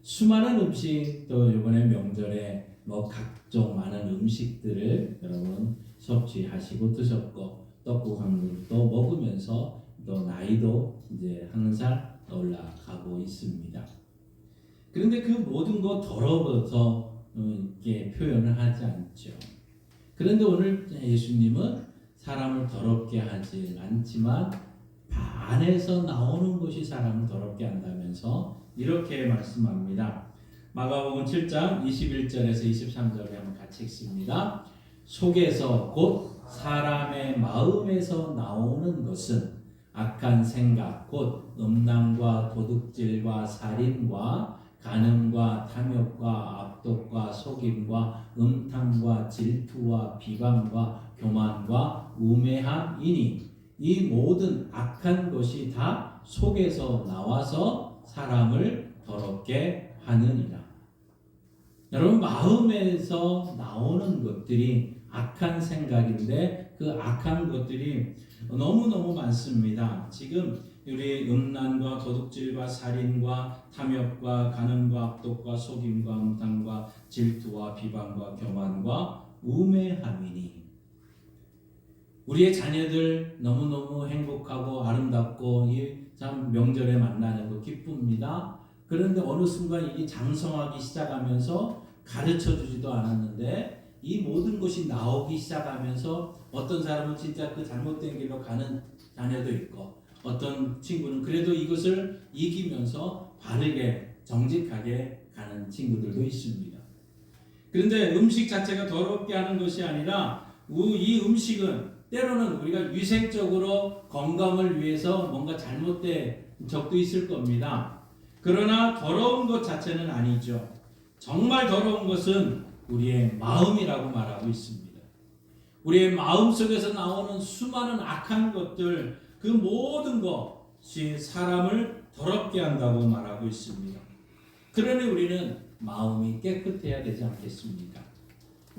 수많은 음식, 또 이번에 명절에 각종 많은 음식들을 여러분 섭취하시고 드셨고 떡국 한 그릇도 먹으면서 또 나이도 이제 한 살 올라가고 있습니다. 그런데 그 모든 거 더러워서 이렇게 표현을 하지 않죠. 그런데 오늘 예수님은 사람을 더럽게 하지 않지만 안에서 나오는 것이 사람을 더럽게 한다면서 이렇게 말씀합니다. 마가복음 7장 21절에서 23절에 한번 같이 읽습니다. 속에서 곧 사람의 마음에서 나오는 것은 악한 생각 곧 음란과 도둑질과 살인과 간음과 탐욕과 악독과 속임과 음탕과 질투와 비방과 교만과 우매함이니 이 모든 악한 것이 다 속에서 나와서 사람을 더럽게 하느니라. 여러분, 마음에서 나오는 것들이 악한 생각인데 그 악한 것들이 너무너무 많습니다. 지금 우리 음란과 도둑질과 살인과 탐욕과 간음과 악독과 속임과 음탕과 질투와 비방과 교만과 우매함이니 우리의 자녀들 너무너무 행복하고 아름답고 참 명절에 만나는 거 기쁩니다. 그런데 어느 순간 이게 장성하기 시작하면서 가르쳐 주지도 않았는데 이 모든 것이 나오기 시작하면서 어떤 사람은 진짜 그 잘못된 길로 가는 자녀도 있고 어떤 친구는 그래도 이것을 이기면서 바르게 정직하게 가는 친구들도 있습니다. 그런데 음식 자체가 더럽게 하는 것이 아니라 이 음식은 때로는 우리가 위생적으로 건강을 위해서 뭔가 잘못된 적도 있을 겁니다. 그러나 더러운 것 자체는 아니죠. 정말 더러운 것은 우리의 마음이라고 말하고 있습니다. 우리의 마음 속에서 나오는 수많은 악한 것들, 그 모든 것이 사람을 더럽게 한다고 말하고 있습니다. 그러니 우리는 마음이 깨끗해야 되지 않겠습니까?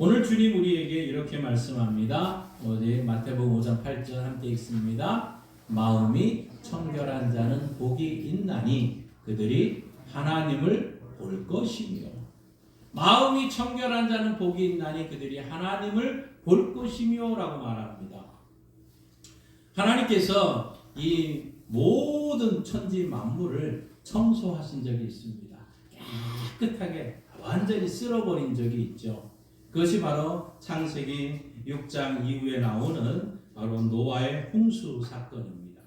오늘 주님 우리에게 이렇게 말씀합니다. 어제 마태복음 5장 8절 함께 읽습니다. 마음이 청결한 자는 복이 있나니 그들이 하나님을 볼 것이며 마음이 청결한 자는 복이 있나니 그들이 하나님을 볼 것이며 라고 말합니다. 하나님께서 이 모든 천지 만물을 청소하신 적이 있습니다. 깨끗하게 완전히 쓸어버린 적이 있죠. 그것이 바로 창세기 6장 이후에 나오는 바로 노아의 홍수 사건입니다.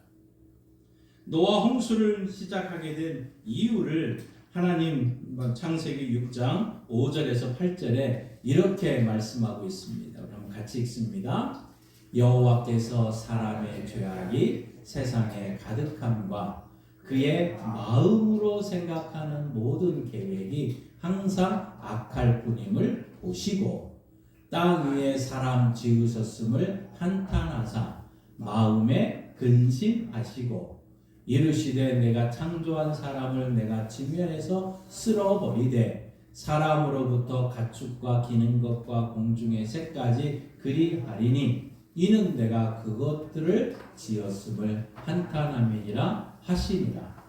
노아 홍수를 시작하게 된 이유를 하나님 창세기 6장 5절에서 8절에 이렇게 말씀하고 있습니다. 우리 한번 같이 읽습니다. 여호와께서 사람의 죄악이 세상에 가득함과 그의 마음으로 생각하는 모든 계획이 항상 악할 뿐임을 보시고 땅 위에 사람 지으셨음을 한탄하사 마음에 근심하시고 이르시되 내가 창조한 사람을 내가 지면에서 쓸어버리되 사람으로부터 가축과 기는 것과 공중의 새까지 그리하리니 이는 내가 그것들을 지었음을 한탄함이니라 하시니라.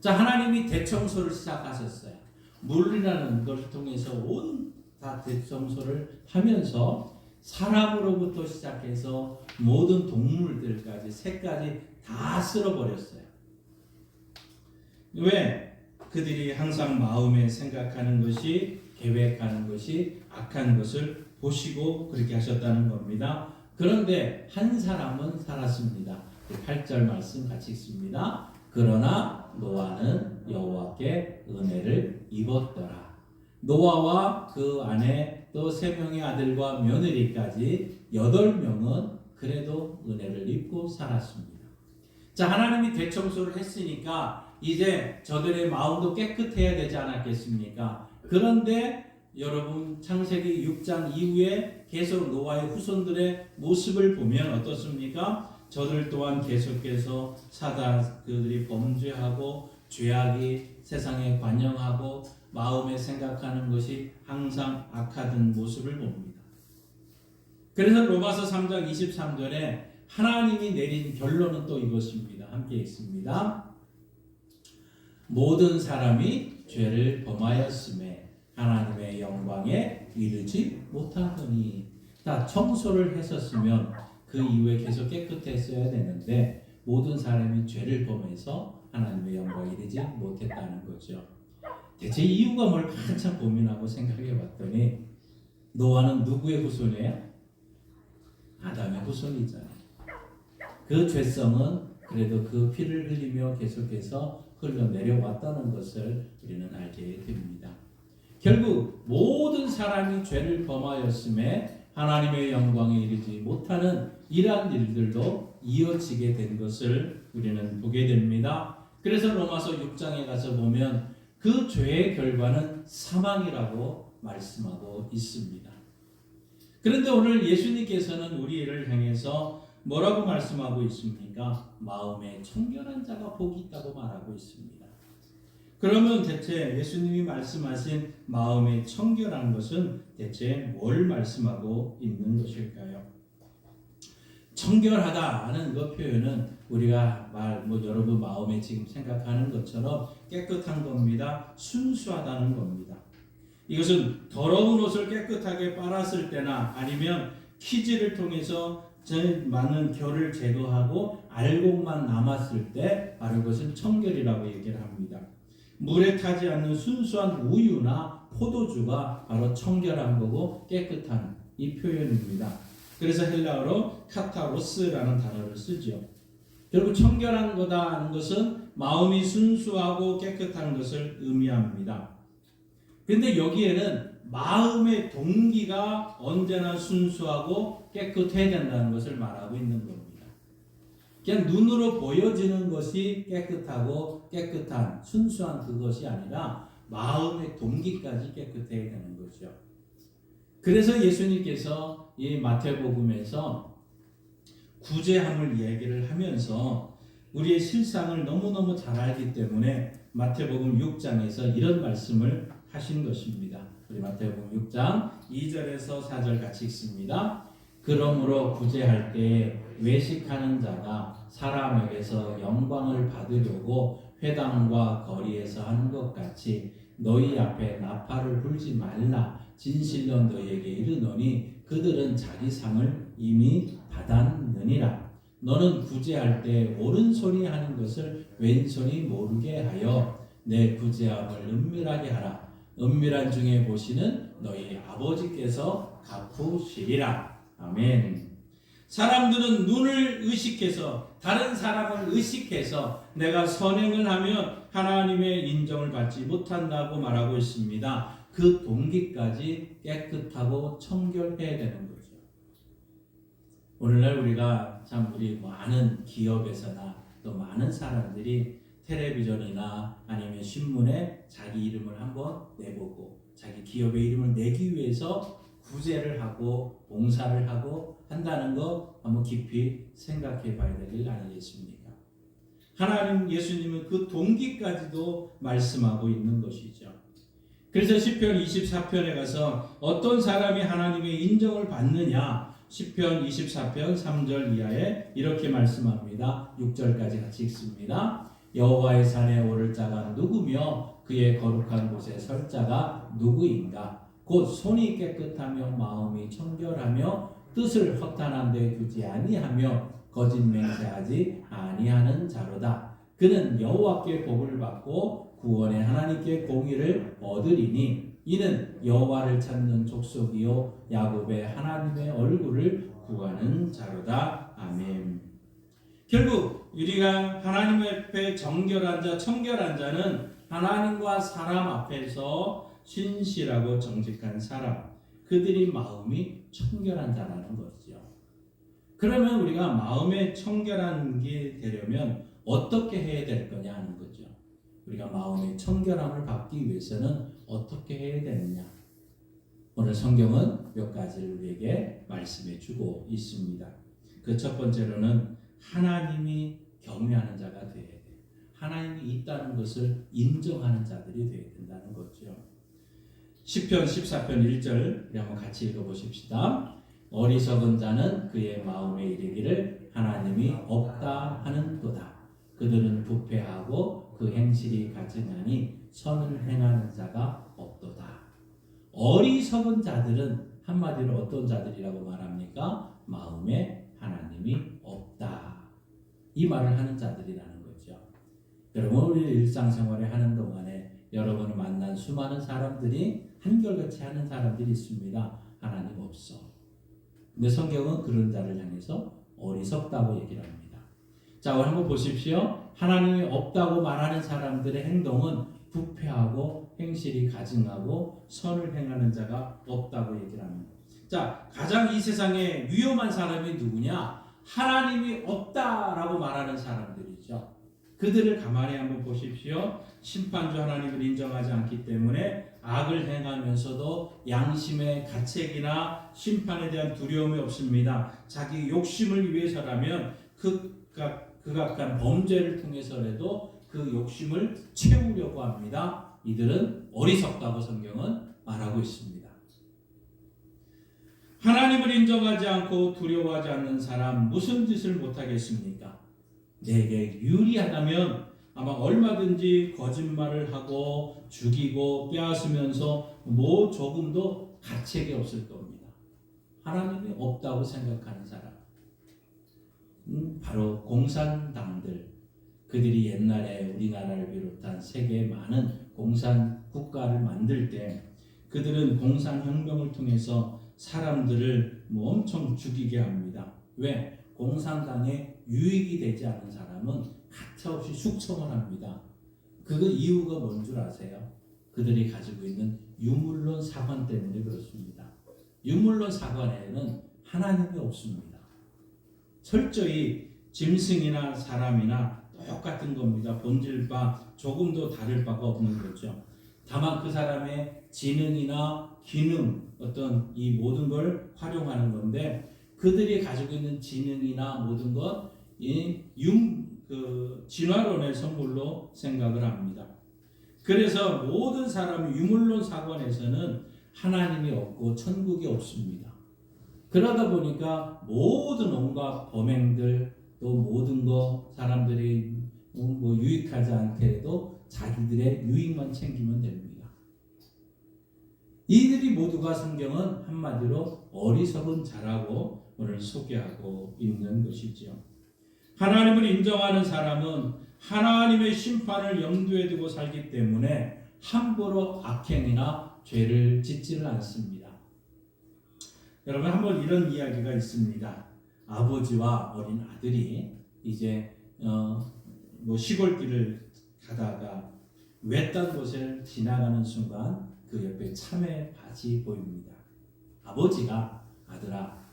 자, 하나님이 대청소를 시작하셨어요. 물이라는 것을 통해서 온 다 대청소를 하면서 사람으로부터 시작해서 모든 동물들까지 새까지 다 쓸어버렸어요. 왜? 그들이 항상 마음에 생각하는 것이 계획하는 것이 악한 것을 보시고 그렇게 하셨다는 겁니다. 그런데 한 사람은 살았습니다. 8절 말씀 같이 읽습니다. 그러나 노아는 여호와께 은혜를 입었더라. 노아와 그 아내 또 3명의 아들과 며느리까지 8명은 그래도 은혜를 입고 살았습니다. 자, 하나님이 대청소를 했으니까 이제 저들의 마음도 깨끗해야 되지 않았겠습니까? 그런데 여러분 창세기 6장 이후에 계속 노아의 후손들의 모습을 보면 어떻습니까? 저들 또한 계속해서 그들이 범죄하고 죄악이 세상에 관영하고 마음에 생각하는 것이 항상 악하던 모습을 봅니다. 그래서 로마서 3장 23절에 하나님이 내린 결론은 또 이것입니다. 함께 읽습니다. 모든 사람이 죄를 범하였음에 하나님의 영광에 이르지 못하더니. 다 청소를 했었으면 그 이후에 계속 깨끗했어야 되는데 모든 사람이 죄를 범해서 하나님의 영광에 이르지 못했다는 거죠. 대체 이유가 뭘까 한참 고민하고 생각해 봤더니 노아는 누구의 후손이에요? 아담의 후손이잖아요. 그 죄성은 그래도 그 피를 흘리며 계속해서 흘러내려왔다는 것을 우리는 알게 됩니다. 결국 모든 사람이 죄를 범하였음에 하나님의 영광에 이르지 못하는 이러한 일들도 이어지게 된 것을 우리는 보게 됩니다. 그래서 로마서 6장에 가서 보면 그 죄의 결과는 사망이라고 말씀하고 있습니다. 그런데 오늘 예수님께서는 우리를 향해서 뭐라고 말씀하고 있습니까? 마음에 청결한 자가 복이 있다고 말하고 있습니다. 그러면 대체 예수님이 말씀하신 마음에 청결한 것은 대체 뭘 말씀하고 있는 것일까요? 청결하다는 그 표현은 우리가 여러분 마음에 지금 생각하는 것처럼 깨끗한 겁니다. 순수하다는 겁니다. 이것은 더러운 옷을 깨끗하게 빨았을 때나 아니면 키질을 통해서 많은 결을 제거하고 알곡만 남았을 때 바로 그것은 청결이라고 얘기를 합니다. 물에 타지 않는 순수한 우유나 포도주가 바로 청결한 거고 깨끗한 이 표현입니다. 그래서 헬라어로 카타로스라는 단어를 쓰죠. 결국 청결한 거다는 것은 마음이 순수하고 깨끗한 것을 의미합니다. 그런데 여기에는 마음의 동기가 언제나 순수하고 깨끗해야 된다는 것을 말하고 있는 겁니다. 그냥 눈으로 보여지는 것이 깨끗하고 깨끗한 순수한 그것이 아니라 마음의 동기까지 깨끗해야 되는 거죠. 그래서 예수님께서 이 마태복음에서 구제함을 얘기를 하면서 우리의 실상을 너무너무 잘 알기 때문에 마태복음 6장에서 이런 말씀을 하신 것입니다. 우리 마태복음 6장 2절에서 4절 같이 읽습니다. 그러므로 구제할 때에 외식하는 자가 사람에게서 영광을 받으려고 회당과 거리에서 하는 것 같이 너희 앞에 나팔을 불지 말라. 진실로 너희에게 이르노니 그들은 자기 상을 이미 받았느니라. 너는 구제할 때 오른손이 하는 것을 왼손이 모르게 하여 내 구제함을 은밀하게 하라. 은밀한 중에 보시는 너희 아버지께서 갚으시리라. 아멘. 사람들은 눈을 의식해서 다른 사람을 의식해서 내가 선행을 하면 하나님의 인정을 받지 못한다고 말하고 있습니다. 그 동기까지 깨끗하고 청결해야 되는 거죠. 오늘날 우리가 참 우리 많은 기업에서나 또 많은 사람들이 텔레비전이나 아니면 신문에 자기 이름을 한번 내보고 자기 기업의 이름을 내기 위해서 구제를 하고 봉사를 하고 한다는 거 한번 깊이 생각해 봐야 될 일 아니겠습니까? 하나님 예수님은 그 동기까지도 말씀하고 있는 것이죠. 그래서 시편 24편에 가서 어떤 사람이 하나님의 인정을 받느냐 시편 24편 3절 이하에 이렇게 말씀합니다. 6절까지 같이 읽습니다. 여호와의 산에 오를 자가 누구며 그의 거룩한 곳에 설 자가 누구인가? 곧 손이 깨끗하며 마음이 청결하며 뜻을 허탄한 데 두지 아니하며 거짓 맹세하지 아니하는 자로다. 그는 여호와께 복을 받고 구원의 하나님께 공의를 얻으리니 이는 여호와를 찾는 족속이요 야곱의 하나님의 얼굴을 구하는 자로다. 아멘. 결국 우리가 하나님 앞에 정결한 자, 청결한 자는 하나님과 사람 앞에서 신실하고 정직한 사람, 그들이 마음이 청결한 자라는 거죠. 그러면 우리가 마음에 청결한 게 되려면 어떻게 해야 될 거냐 하는 거죠. 우리가 마음의 청결함을 받기 위해서는 어떻게 해야 되느냐. 오늘 성경은 몇 가지를 우리에게 말씀해 주고 있습니다. 그 첫 번째로는 하나님이 경외하는 자가 되어야 돼요. 하나님이 있다는 것을 인정하는 자들이 되어야 된다는 거죠. 시편 14편 1절 우리 한번 같이 읽어보십시다. 어리석은 자는 그의 마음에 이르기를 하나님이 없다 하는도다. 그들은 부패하고 그 행실이 가증하니 선을 행하는 자가 없도다. 어리석은 자들은 한마디로 어떤 자들이라고 말합니까? 마음에 하나님이 없다. 이 말을 하는 자들이라는 거죠. 여러분 우리 일상생활에 하는 동안에 여러분을 만난 수많은 사람들이 한결같이 하는 사람들이 있습니다. 하나님 없어. 근데 성경은 그런 자를 향해서 어리석다고 얘기를 합니다. 자, 오늘 한번 보십시오. 하나님이 없다고 말하는 사람들의 행동은 부패하고 행실이 가증하고 선을 행하는 자가 없다고 얘기를 합니다. 자, 가장 이 세상에 위험한 사람이 누구냐? 하나님이 없다라고 말하는 사람들이죠. 그들을 가만히 한번 보십시오. 심판주 하나님을 인정하지 않기 때문에 악을 행하면서도 양심의 가책이나 심판에 대한 두려움이 없습니다. 자기 욕심을 위해서라면 극악한 범죄를 통해서라도 그 욕심을 채우려고 합니다. 이들은 어리석다고 성경은 말하고 있습니다. 하나님을 인정하지 않고 두려워하지 않는 사람 무슨 짓을 못하겠습니까? 내게 유리하다면 아마 얼마든지 거짓말을 하고 죽이고 빼앗으면서 뭐 조금도 가책이 없을 겁니다. 하나님이 없다고 생각하는 사람, 바로 공산당들, 그들이 옛날에 우리나라를 비롯한 세계의 많은 공산 국가를 만들 때 그들은 공산혁명을 통해서 사람들을 엄청 죽이게 합니다. 왜? 공산당에 유익이 되지 않은 사람은 가차없이 숙청을 합니다. 그 이유가 뭔 줄 아세요? 그들이 가지고 있는 유물론 사관 때문에 그렇습니다. 유물론 사관에는 하나님이 없습니다. 철저히 짐승이나 사람이나 똑같은 겁니다. 본질 바 조금도 다를 바가 없는 거죠. 다만 그 사람의 지능이나 기능, 어떤 이 모든 걸 활용하는 건데 그들이 가지고 있는 지능이나 모든 것 진화론의 선물로 생각을 합니다. 그래서 모든 사람이 유물론 사관에서는 하나님이 없고 천국이 없습니다. 그러다 보니까 모든 온갖 범행들 또 모든 거 사람들이 유익하지 않게도 자기들의 유익만 챙기면 됩니다. 이들이 모두가 성경은 한마디로 어리석은 자라고 오늘 소개하고 있는 것이죠. 하나님을 인정하는 사람은 하나님의 심판을 염두에 두고 살기 때문에 함부로 악행이나 죄를 짓지를 않습니다. 여러분 한번 이런 이야기가 있습니다. 아버지와 어린 아들이 이제 시골길을 가다가 외딴 곳을 지나가는 순간 그 옆에 참외밭이 보입니다. 아버지가 아들아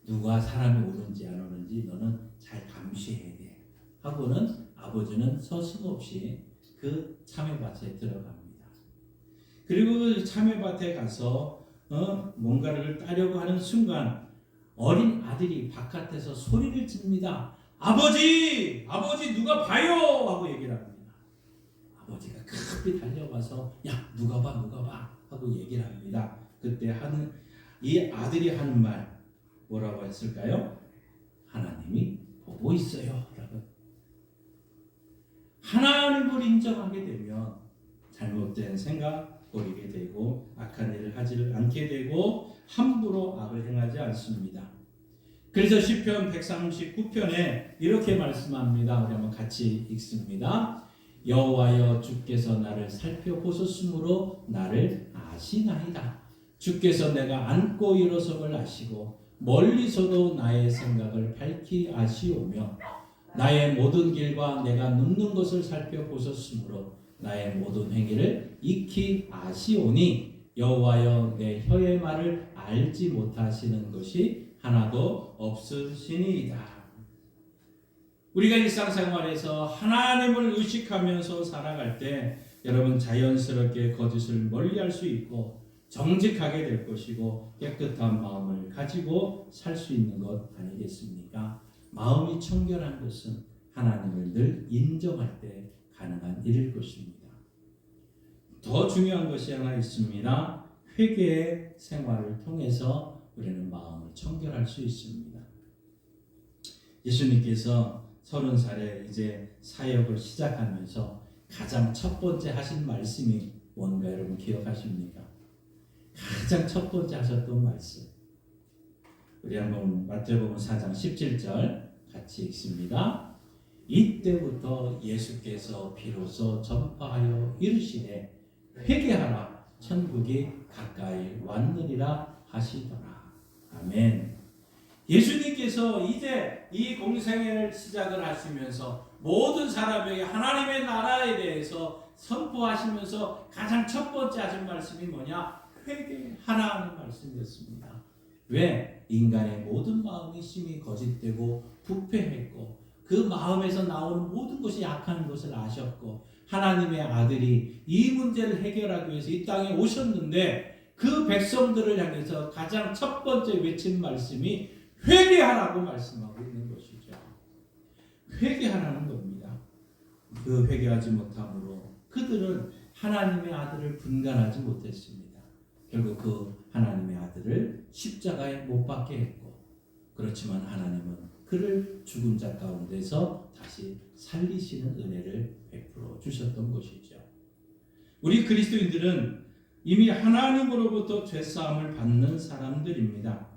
누가 사람이 오는지 안 오는지 너는 잘 감시해야 돼 하고는 아버지는 서슴없이 그 참외밭에 들어갑니다. 그리고 그 참외밭에 가서 뭔가를 따려고 하는 순간 어린 아들이 바깥에서 소리를 칩니다. 아버지! 아버지 누가 봐요! 하고 얘기를 합니다. 아버지가 급히 달려가서 야 누가 봐 누가 봐 하고 얘기를 합니다. 그때 이 아들이 하는 말 뭐라고 했을까요? 하나님이 보고 있어요. 하나님을 인정하게 되면 잘못된 생각 버리게 되고 악한 일을 하지 않게 되고 함부로 악을 행하지 않습니다. 그래서 시편 139편에 이렇게 말씀합니다. 우리 한번 같이 읽습니다. 여호와여 주께서 나를 살펴보셨으므로 나를 아시나이다. 주께서 내가 앉고 일어섬을 아시고 멀리서도 나의 생각을 밝히 아시오며 나의 모든 길과 내가 눕는 것을 살펴보셨으므로 나의 모든 행위를 익히 아시오니 여호와여 내 혀의 말을 알지 못하시는 것이 하나도 없으시니이다. 우리가 일상생활에서 하나님을 의식하면서 살아갈 때 여러분 자연스럽게 거짓을 멀리할 수 있고 정직하게 될 것이고 깨끗한 마음을 가지고 살 수 있는 것 아니겠습니까? 마음이 청결한 것은 하나님을 늘 인정할 때 가능한 일일 것입니다. 더 중요한 것이 하나 있습니다. 회개의 생활을 통해서 우리는 마음을 청결할 수 있습니다. 예수님께서 30살에 이제 사역을 시작하면서 가장 첫 번째 하신 말씀이 뭔가 여러분 기억하십니까? 가장 첫 번째 하셨던 말씀. 우리 한번 마태복음 4장 17절 같이 읽습니다. 이때부터 예수께서 비로소 전파하여 이르시되 회개하라 천국이 가까이 왔느니라 하시더라. 아멘. 예수님께서 이제 이 공생애를 시작을 하시면서 모든 사람에게 하나님의 나라에 대해서 선포하시면서 가장 첫 번째 하신 말씀이 뭐냐? 회개하라는 말씀이었습니다. 왜? 인간의 모든 마음이 심히 거짓되고 부패했고 그 마음에서 나오는 모든 것이 약한 것을 아셨고 하나님의 아들이 이 문제를 해결하기 위해서 이 땅에 오셨는데 그 백성들을 향해서 가장 첫 번째 외친 말씀이 회개하라고 말씀하고 있는 것이죠. 회개하라는 겁니다. 그 회개하지 못함으로 그들은 하나님의 아들을 분간하지 못했습니다. 결국 그 하나님의 아들을 십자가에 못 박게 했고 그렇지만 하나님은 그를 죽은 자 가운데서 다시 살리시는 은혜를 베풀어 주셨던 것이죠. 우리 그리스도인들은 이미 하나님으로부터 죄사함을 받는 사람들입니다.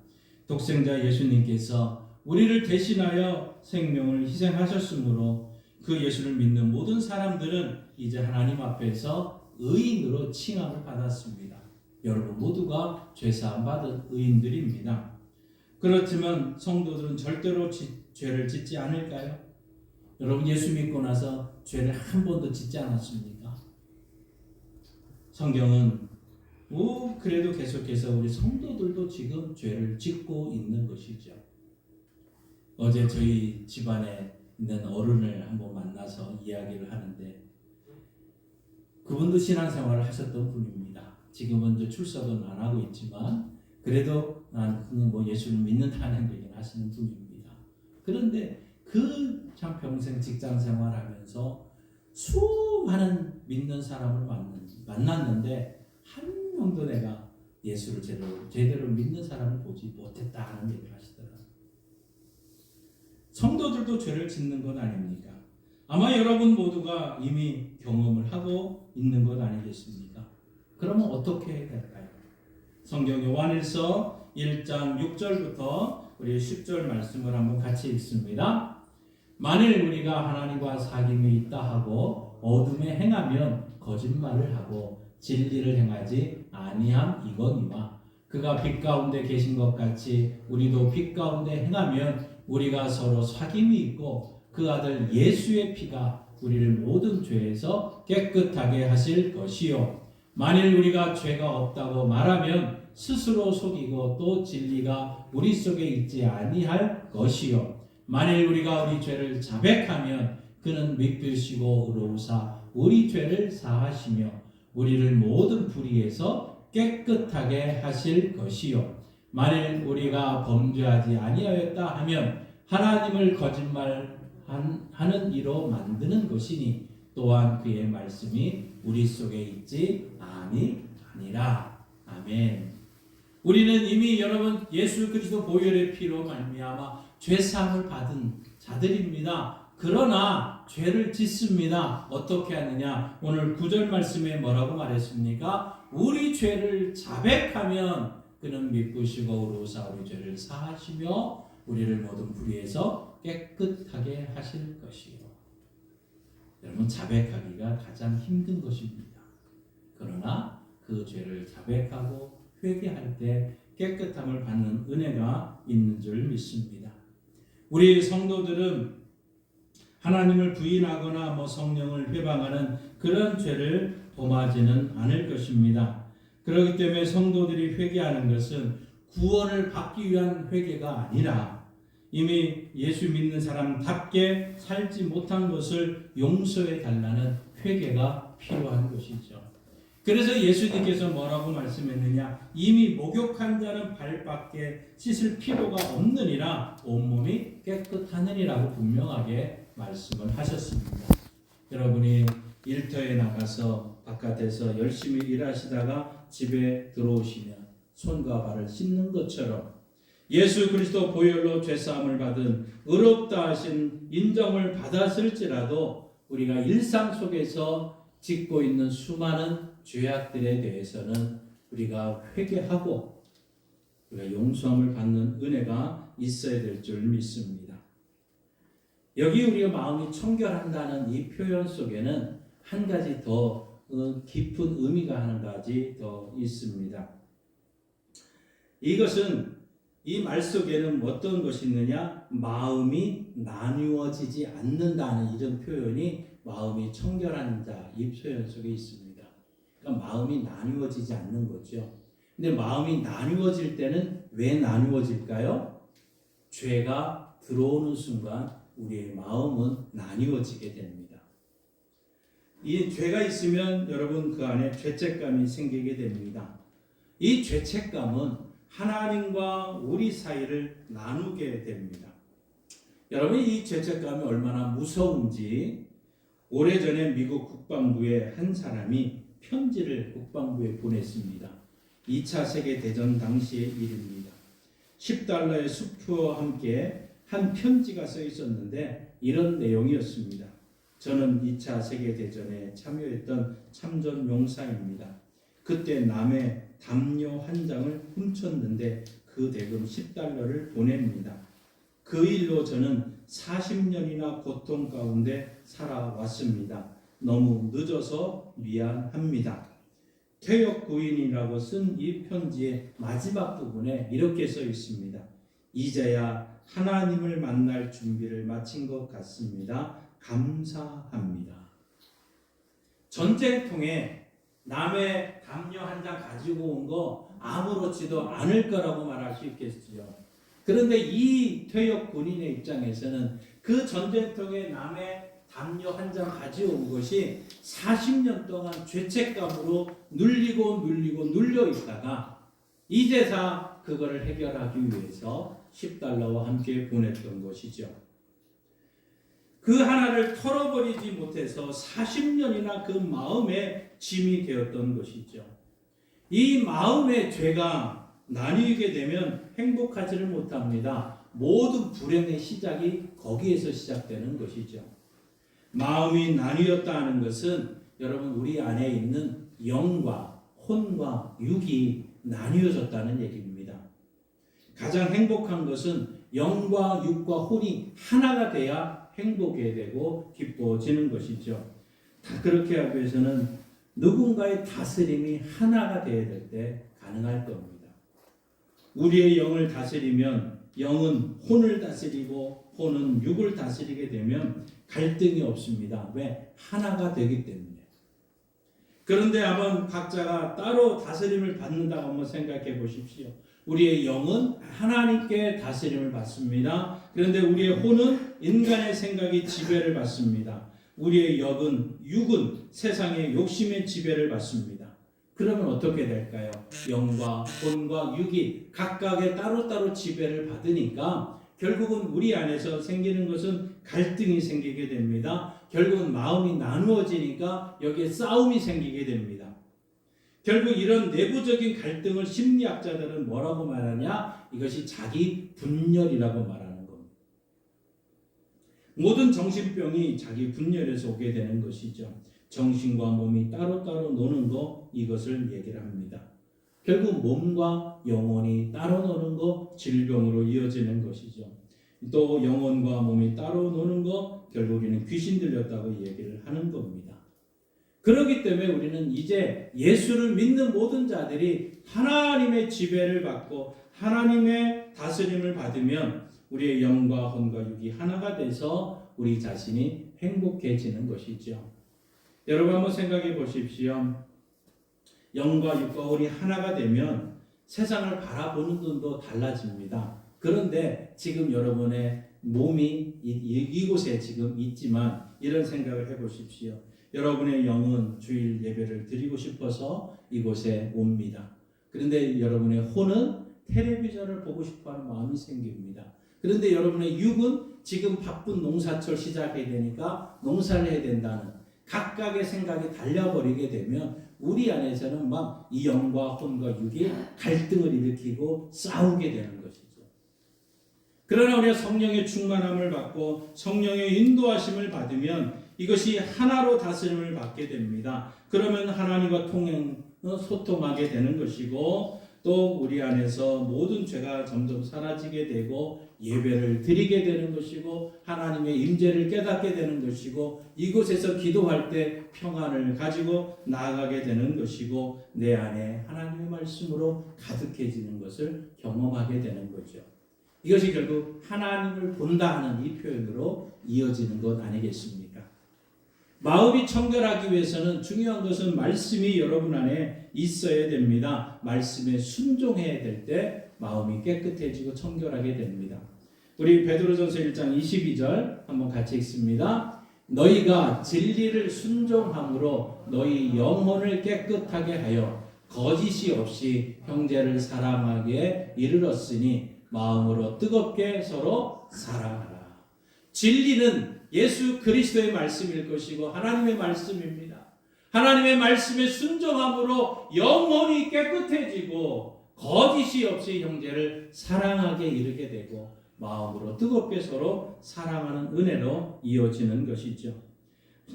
독생자 예수님께서 우리를 대신하여 생명을 희생하셨으므로 그 예수를 믿는 모든 사람들은 이제 하나님 앞에서 의인으로 칭함을 받았습니다. 여러분 모두가 죄사함 받은 의인들입니다. 그렇지만 성도들은 절대로 죄를 짓지 않을까요? 여러분 예수 믿고 나서 죄를 한 번도 짓지 않았습니까? 성경은 그래도 계속해서 우리 성도들도 지금 죄를 짓고 있는 것이죠. 어제 저희 집안에 있는 어른을 한번 만나서 이야기를 하는데 그분도 신앙생활을 하셨던 분입니다. 지금은 이제 출석은 안 하고 있지만 그래도 난 그냥 뭐 예수를 믿는다는 얘기를 하시는 분입니다. 그런데 그 참 평생 직장 생활하면서 수많은 믿는 사람을 만났는데 한 명도 내가 예수를 제대로 믿는 사람을 보지 못했다 하는 얘기를 하시더라고요. 성도들도 죄를 짓는 것 아닙니까? 아마 여러분 모두가 이미 경험을 하고 있는 것 아니겠습니까? 그러면 어떻게 해야 될까요? 성경 요한일서 1장 6절부터 우리 10절 말씀을 한번 같이 읽습니다. 만일 우리가 하나님과 사귐이 있다 하고 어둠에 행하면 거짓말을 하고 진리를 행하지 아니함 이거니와 그가 빛 가운데 계신 것 같이 우리도 빛 가운데 행하면 우리가 서로 사귐이 있고 그 아들 예수의 피가 우리를 모든 죄에서 깨끗하게 하실 것이요 만일 우리가 죄가 없다고 말하면 스스로 속이고 또 진리가 우리 속에 있지 아니할 것이요 만일 우리가 우리 죄를 자백하면 그는 믿으시고 의로우사 우리 죄를 사하시며 우리를 모든 불의에서 깨끗하게 하실 것이요 만일 우리가 범죄하지 아니하였다 하면 하나님을 거짓말하는 이로 만드는 것이니 또한 그의 말씀이 우리 속에 있지 아니라. 아멘. 우리는 이미 여러분 예수 그리스도 보혈의 피로 말미암아 죄사함을 받은 자들입니다. 그러나 죄를 짓습니다. 어떻게 하느냐? 오늘 9절 말씀에 뭐라고 말했습니까? 우리 죄를 자백하면 그는 믿으시고 의로우사 우리 죄를 사하시며 우리를 모든 불의에서 깨끗하게 하실 것이요. 여러분 자백하기가 가장 힘든 것입니다. 그러나 그 죄를 자백하고 회개할 때 깨끗함을 받는 은혜가 있는 줄 믿습니다. 우리 성도들은 하나님을 부인하거나 성령을 회방하는 그런 죄를 범하지는 않을 것입니다. 그렇기 때문에 성도들이 회개하는 것은 구원을 받기 위한 회개가 아니라 이미 예수 믿는 사람답게 살지 못한 것을 용서해 달라는 회개가 필요한 것이죠. 그래서 예수님께서 뭐라고 말씀했느냐? 이미 목욕한 자는 발밖에 씻을 필요가 없느니라 온몸이 깨끗하느니라고 분명하게 말씀을 하셨습니다. 여러분이 일터에 나가서 바깥에서 열심히 일하시다가 집에 들어오시면 손과 발을 씻는 것처럼 예수 그리스도 보혈로 죄사함을 받은 의롭다 하신 인정을 받았을지라도 우리가 일상 속에서 짓고 있는 수많은 죄악들에 대해서는 우리가 회개하고 우리가 용서함을 받는 은혜가 있어야 될 줄 믿습니다. 여기 우리가 마음이 청결한다는 이 표현 속에는 한 가지 더 깊은 의미가 한 가지 더 있습니다. 이것은 이 말 속에는 어떤 것이 있느냐? 마음이 나누어지지 않는다는 이런 표현이 마음이 청결한 자 이 표현 속에 있습니다. 그러니까 마음이 나누어지지 않는 거죠. 근데 마음이 나누어질 때는 왜 나누어질까요? 죄가 들어오는 순간 우리의 마음은 나누어지게 됩니다. 이 죄가 있으면 여러분 그 안에 죄책감이 생기게 됩니다. 이 죄책감은 하나님과 우리 사이를 나누게 됩니다. 여러분 이 죄책감이 얼마나 무서운지 오래전에 미국 국방부의 한 사람이 편지를 국방부에 보냈습니다. 2차 세계대전 당시의 일입니다. $10의 수표와 함께 한 편지가 써 있었는데 이런 내용이었습니다. 저는 2차 세계대전에 참여했던 참전 용사입니다. 그때 남의 담요 한 장을 훔쳤는데 그 대금 $10를 보냅니다. 그 일로 저는 40년이나 고통 가운데 살아왔습니다. 너무 늦어서 미안합니다. 퇴역구인이라고 쓴 이 편지의 마지막 부분에 이렇게 써 있습니다. 이제야 하나님을 만날 준비를 마친 것 같습니다. 감사합니다. 전쟁통에 남의 담요 한 장 가지고 온 거 아무렇지도 않을 거라고 말할 수 있겠지요. 그런데 이 퇴역 군인의 입장에서는 그 전쟁통에 남의 담요 한 장 가져온 것이 40년 동안 죄책감으로 눌려 있다가 이제서 그거를 해결하기 위해서 $10와 함께 보냈던 것이죠. 그 하나를 털어버리지 못해서 40년이나 그 마음에 짐이 되었던 것이죠. 이 마음의 죄가 나뉘게 되면 행복하지를 못합니다. 모든 불행의 시작이 거기에서 시작되는 것이죠. 마음이 나뉘었다 하는 것은 여러분 우리 안에 있는 영과 혼과 육이 나뉘어졌다는 얘기입니다. 가장 행복한 것은 영과 육과 혼이 하나가 돼야 행복해 되고 기뻐지는 것이죠. 다 그렇게 하기 위해서는 누군가의 다스림이 하나가 되어야 될 때 가능할 겁니다. 우리의 영을 다스리면 영은 혼을 다스리고 혼은 육을 다스리게 되면 갈등이 없습니다. 왜? 하나가 되기 때문에. 그런데 한번 각자가 따로 다스림을 받는다고 한번 생각해 보십시오. 우리의 영은 하나님께 다스림을 받습니다. 그런데 우리의 혼은 인간의 생각이 지배를 받습니다. 우리의 육은 세상의 욕심의 지배를 받습니다. 그러면 어떻게 될까요? 영과 혼과 육이 각각의 따로따로 지배를 받으니까 결국은 우리 안에서 생기는 것은 갈등이 생기게 됩니다. 결국은 마음이 나누어지니까 여기에 싸움이 생기게 됩니다. 결국 이런 내부적인 갈등을 심리학자들은 뭐라고 말하냐? 이것이 자기 분열이라고 말하는 겁니다. 모든 정신병이 자기 분열에서 오게 되는 것이죠. 정신과 몸이 따로따로 노는 거 이것을 얘기를 합니다. 결국 몸과 영혼이 따로 노는 거 질병으로 이어지는 것이죠. 또 영혼과 몸이 따로 노는 거 결국에는 귀신 들렸다고 얘기를 하는 겁니다. 그렇기 때문에 우리는 이제 예수를 믿는 모든 자들이 하나님의 지배를 받고 하나님의 다스림을 받으면 우리의 영과 혼과 육이 하나가 돼서 우리 자신이 행복해지는 것이죠. 여러분 한번 생각해 보십시오. 영과 육과 혼이 하나가 되면 세상을 바라보는 눈도 달라집니다. 그런데 지금 여러분의 몸이 이곳에 지금 있지만 이런 생각을 해보십시오. 여러분의 영은 주일 예배를 드리고 싶어서 이곳에 옵니다. 그런데 여러분의 혼은 텔레비전을 보고 싶어하는 마음이 생깁니다. 그런데 여러분의 육은 지금 바쁜 농사철 시작해야 되니까 농사를 해야 된다는 각각의 생각이 달려버리게 되면 우리 안에서는 막 이 영과 혼과 육이 갈등을 일으키고 싸우게 되는 것이죠. 그러나 우리가 성령의 충만함을 받고 성령의 인도하심을 받으면 이것이 하나로 다스림을 받게 됩니다. 그러면 하나님과 소통하게 되는 것이고 또 우리 안에서 모든 죄가 점점 사라지게 되고 예배를 드리게 되는 것이고 하나님의 임재를 깨닫게 되는 것이고 이곳에서 기도할 때 평안을 가지고 나아가게 되는 것이고 내 안에 하나님의 말씀으로 가득해지는 것을 경험하게 되는 거죠. 이것이 결국 하나님을 본다 하는 이 표현으로 이어지는 것 아니겠습니까? 마음이 청결하기 위해서는 중요한 것은 말씀이 여러분 안에 있어야 됩니다. 말씀에 순종해야 될 때 마음이 깨끗해지고 청결하게 됩니다. 우리 베드로전서 1장 22절 한번 같이 읽습니다. 너희가 진리를 순종함으로 너희 영혼을 깨끗하게 하여 거짓이 없이 형제를 사랑하기에 이르렀으니 마음으로 뜨겁게 서로 사랑하라. 진리는 예수 그리스도의 말씀일 것이고 하나님의 말씀입니다. 하나님의 말씀에 순종함으로 영혼이 깨끗해지고 거짓이 없이 형제를 사랑하게 이르게 되고 마음으로 뜨겁게 서로 사랑하는 은혜로 이어지는 것이죠.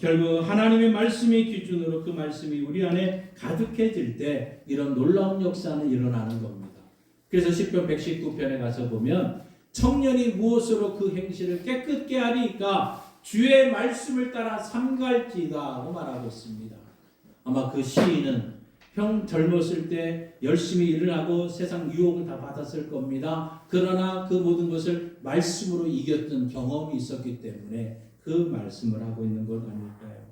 결국 하나님의 말씀이 기준으로 그 말씀이 우리 안에 가득해질 때 이런 놀라운 역사는 일어나는 겁니다. 그래서 시편 119편에 가서 보면 청년이 무엇으로 그 행실을 깨끗게 하리까 주의 말씀을 따라 삼갈지다 하고 말하고 있습니다. 아마 그 시인은 젊었을 때 열심히 일을 하고 세상 유혹을 다 받았을 겁니다. 그러나 그 모든 것을 말씀으로 이겼던 경험이 있었기 때문에 그 말씀을 하고 있는 것 아닐까요?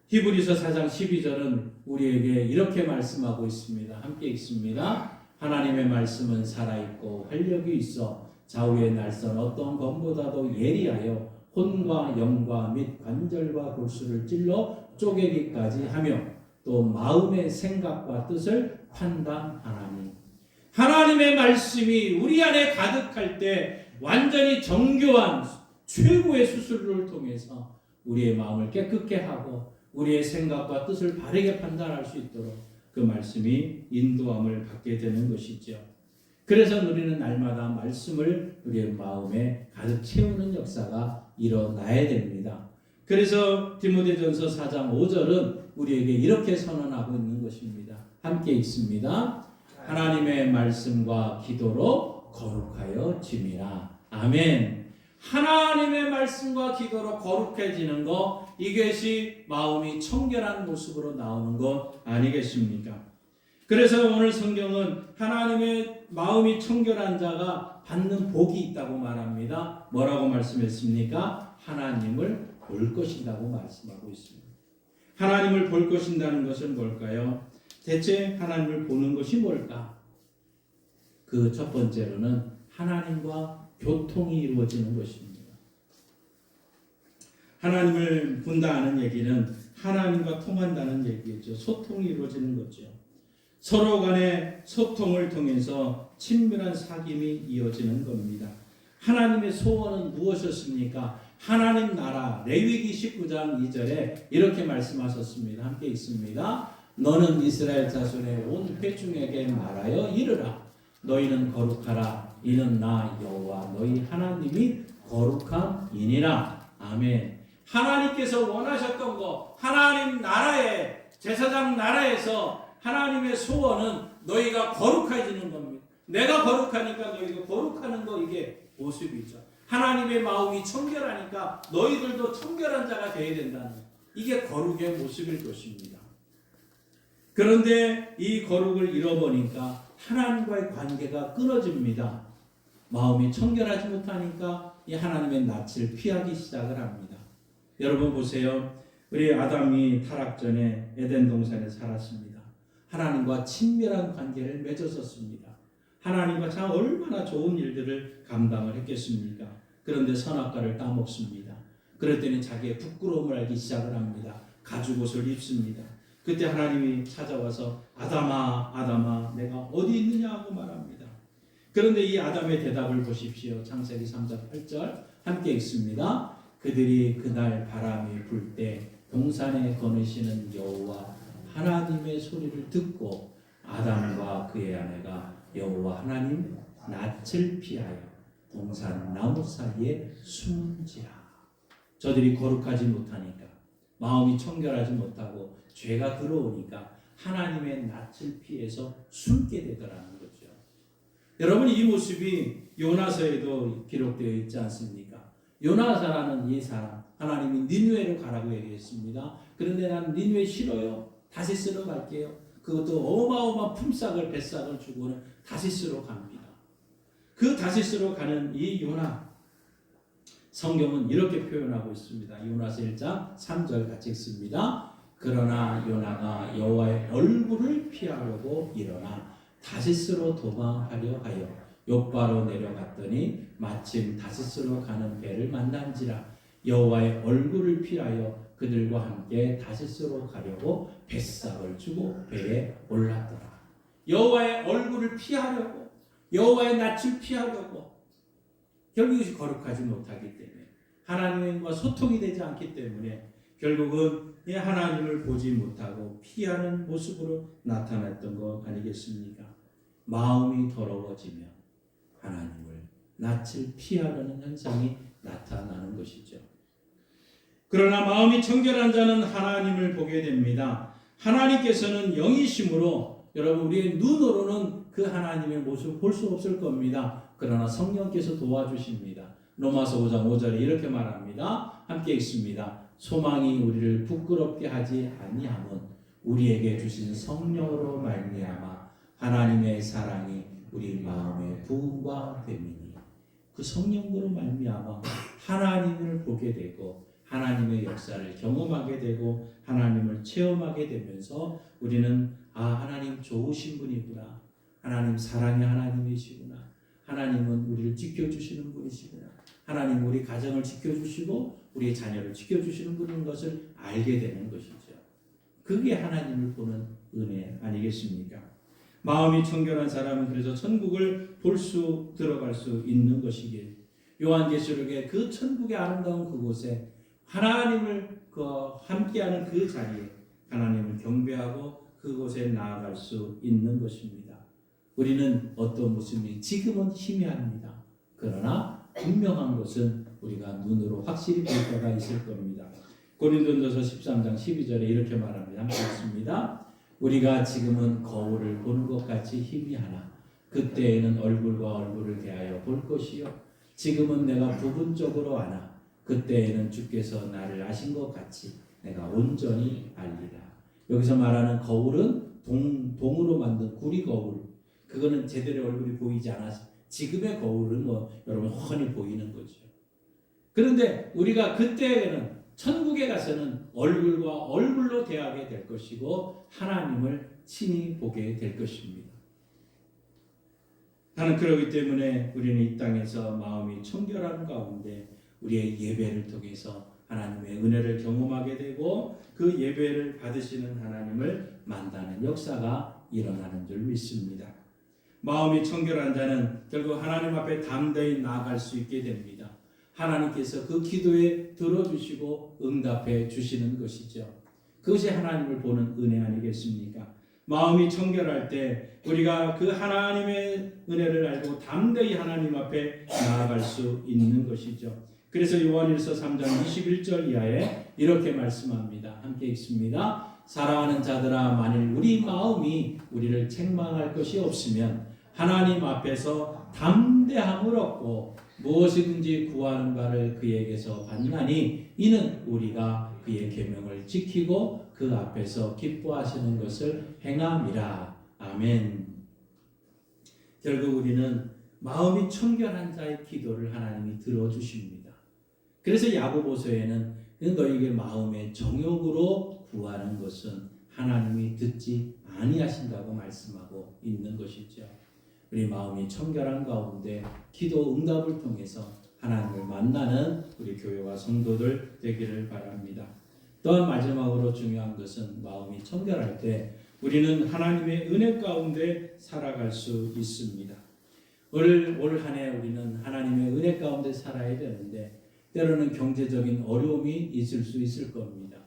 히브리서 4장 12절은 우리에게 이렇게 말씀하고 있습니다. 함께 읽습니다. 하나님의 말씀은 살아있고 활력이 있어 좌우의 날선 어떤 검보다도 예리하여 혼과 영과 및 관절과 골수를 찔러 쪼개기까지 하며 또 마음의 생각과 뜻을 판단하나니. 하나님의 말씀이 우리 안에 가득할 때 완전히 정교한 최고의 수술을 통해서 우리의 마음을 깨끗게 하고 우리의 생각과 뜻을 바르게 판단할 수 있도록 그 말씀이 인도함을 받게 되는 것이죠. 그래서 우리는 날마다 말씀을 우리의 마음에 가득 채우는 역사가 일어나야 됩니다. 그래서 디모데전서 4장 5절은 우리에게 이렇게 선언하고 있는 것입니다. 함께 읽습니다. 하나님의 말씀과 기도로 거룩하여 짐이라. 아멘. 하나님의 말씀과 기도로 거룩해지는 것, 이것이 마음이 청결한 모습으로 나오는 것 아니겠습니까? 그래서 오늘 성경은 하나님의 마음이 청결한 자가 받는 복이 있다고 말합니다. 뭐라고 말씀했습니까? 하나님을 볼 것이라고 말씀하고 있습니다. 하나님을 볼 것이라는 것은 뭘까요? 대체 하나님을 보는 것이 뭘까? 그 첫 번째로는 하나님과 교통이 이루어지는 것입니다. 하나님을 본다는 얘기는 하나님과 통한다는 얘기죠. 소통이 이루어지는 거죠. 서로 간의 소통을 통해서 친밀한 사귐이 이어지는 겁니다. 하나님의 소원은 무엇이었습니까? 하나님 나라. 레위기 19장 2절에 이렇게 말씀하셨습니다. 함께 읽습니다. 너는 이스라엘 자손의 온 회중에게 말하여 이르라. 너희는 거룩하라. 이는 나 여호와 너희 하나님이 거룩함이니라. 아멘. 하나님께서 원하셨던 것, 하나님 나라의 제사장 나라에서 하나님의 소원은 너희가 거룩해지는 겁니다. 내가 거룩하니까 너희가 거룩하는 거, 이게 모습이죠. 하나님의 마음이 청결하니까 너희들도 청결한 자가 되어야 된다는, 이게 거룩의 모습일 것입니다. 그런데 이 거룩을 잃어버리니까 하나님과의 관계가 끊어집니다. 마음이 청결하지 못하니까 이 하나님의 낯을 피하기 시작을 합니다. 여러분 보세요. 우리 아담이 타락 전에 에덴 동산에 살았습니다. 하나님과 친밀한 관계를 맺었었습니다. 하나님과 참 얼마나 좋은 일들을 감당을 했겠습니까? 그런데 선악과를 따먹습니다. 그랬더니 자기의 부끄러움을 알기 시작을 합니다. 가죽옷을 입습니다. 그때 하나님이 찾아와서 아담아 아담아 내가 어디 있느냐 하고 말합니다. 그런데 이 아담의 대답을 보십시오. 창세기 3장 8절 함께 읽습니다. 그들이 그날 바람이 불 때 동산에 거느시는 여호와 하나님의 소리를 듣고 아담과 그의 아내가 여호와 하나님 낯을 피하여 동산 나무 사이에 숨은지라. 저들이 거룩하지 못하니까, 마음이 청결하지 못하고 죄가 들어오니까 하나님의 낯을 피해서 숨게 되더라는 거죠. 여러분, 이 모습이 요나서에도 기록되어 있지 않습니까? 요나사라는 이 사람, 하나님이 니느웨로 가라고 얘기했습니다. 그런데 나는 니느웨 싫어요. 다시스로 갈게요. 그것도 어마어마한 품삯을 뱃삭을 주고는 다시스로 갑니다. 그 다시스로 가는 이 요나, 성경은 이렇게 표현하고 있습니다. 요나서 1장 3절 같이 읽습니다. 그러나 요나가 여호와의 얼굴을 피하려고 일어나 다시스로 도망하려 하여 욥바로 내려갔더니 마침 다시스로 가는 배를 만난지라. 여호와의 얼굴을 피하여 그들과 함께 다시스로 가려고 뱃삭을 주고 배에 올랐더라. 여호와의 얼굴을 피하려고, 여호와의 낯을 피하려고, 결국 이것이 거룩하지 못하기 때문에, 하나님과 소통이 되지 않기 때문에 결국은 하나님을 보지 못하고 피하는 모습으로 나타났던 것 아니겠습니까? 마음이 더러워지면 하나님을 낯을 피하려는 현상이 나타나는 것이죠. 그러나 마음이 청결한 자는 하나님을 보게 됩니다. 하나님께서는 영이심으로 여러분 우리의 눈으로는 그 하나님의 모습을 볼 수 없을 겁니다. 그러나 성령께서 도와주십니다. 로마서 5장 5절에 이렇게 말합니다. 함께 읽습니다. 소망이 우리를 부끄럽게 하지 아니함은 우리에게 주신 성령으로 말미암아 하나님의 사랑이 우리 마음에 부음과 됨이니, 그 성령으로 말미암아 하나님을 보게 되고 하나님의 역사를 경험하게 되고 하나님을 체험하게 되면서 우리는 하나님 좋으신 분이구나, 하나님 사랑의 하나님이시구나, 하나님은 우리를 지켜주시는 분이시구나, 하나님 우리 가정을 지켜주시고 우리 자녀를 지켜주시는 분인 것을 알게 되는 것이죠. 그게 하나님을 보는 은혜 아니겠습니까? 마음이 청결한 사람은 그래서 천국을 볼 수 들어갈 수 있는 것이기에, 요한계시록의 그 천국의 아름다운 그곳에 하나님을 함께하는 그 자리에 하나님을 경배하고 그곳에 나아갈 수 있는 것입니다. 우리는 어떤 모습이 지금은 희미합니다. 그러나 분명한 것은 우리가 눈으로 확실히 볼 때가 있을 겁니다. 고린도전서 13장 12절에 이렇게 말합니다. 함께 읽습니다. 우리가 지금은 거울을 보는 것 같이 희미하나 그때에는 얼굴과 얼굴을 대하여 볼 것이요 지금은 내가 부분적으로 아나 그때에는 주께서 나를 아신 것 같이 내가 온전히 알리라. 여기서 말하는 거울은 동으로 만든 구리 거울, 그거는 제대로 얼굴이 보이지 않아서 지금의 거울은 여러분 훤히 보이는 거죠. 그런데 우리가 그때에는 천국에 가서는 얼굴과 얼굴로 대하게 될 것이고 하나님을 친히 보게 될 것입니다. 나는 그러기 때문에 우리는 이 땅에서 마음이 청결한 가운데 우리의 예배를 통해서 하나님의 은혜를 경험하게 되고 그 예배를 받으시는 하나님을 만나는 역사가 일어나는 줄 믿습니다. 마음이 청결한 자는 결국 하나님 앞에 담대히 나아갈 수 있게 됩니다. 하나님께서 그 기도에 들어주시고 응답해 주시는 것이죠. 그것이 하나님을 보는 은혜 아니겠습니까? 마음이 청결할 때 우리가 그 하나님의 은혜를 알고 담대히 하나님 앞에 나아갈 수 있는 것이죠. 그래서 요한일서 3장 21절 이하에 이렇게 말씀합니다. 함께 읽습니다. 사랑하는 자들아, 만일 우리 마음이 우리를 책망할 것이 없으면 하나님 앞에서 담대함을 얻고 무엇이든지 구하는 바를 그에게서 받나니 이는 우리가 그의 계명을 지키고 그 앞에서 기뻐하시는 것을 행함이라. 아멘. 결국 우리는 마음이 청결한 자의 기도를 하나님이 들어주십니다. 그래서 야고보서에는 너희에게 마음의 정욕으로 구하는 것은 하나님이 듣지 아니하신다고 말씀하고 있는 것이죠. 우리 마음이 청결한 가운데 기도 응답을 통해서 하나님을 만나는 우리 교회와 성도들 되기를 바랍니다. 또한 마지막으로 중요한 것은 마음이 청결할 때 우리는 하나님의 은혜 가운데 살아갈 수 있습니다. 올 한 해 우리는 하나님의 은혜 가운데 살아야 되는데 때로는 경제적인 어려움이 있을 수 있을 겁니다.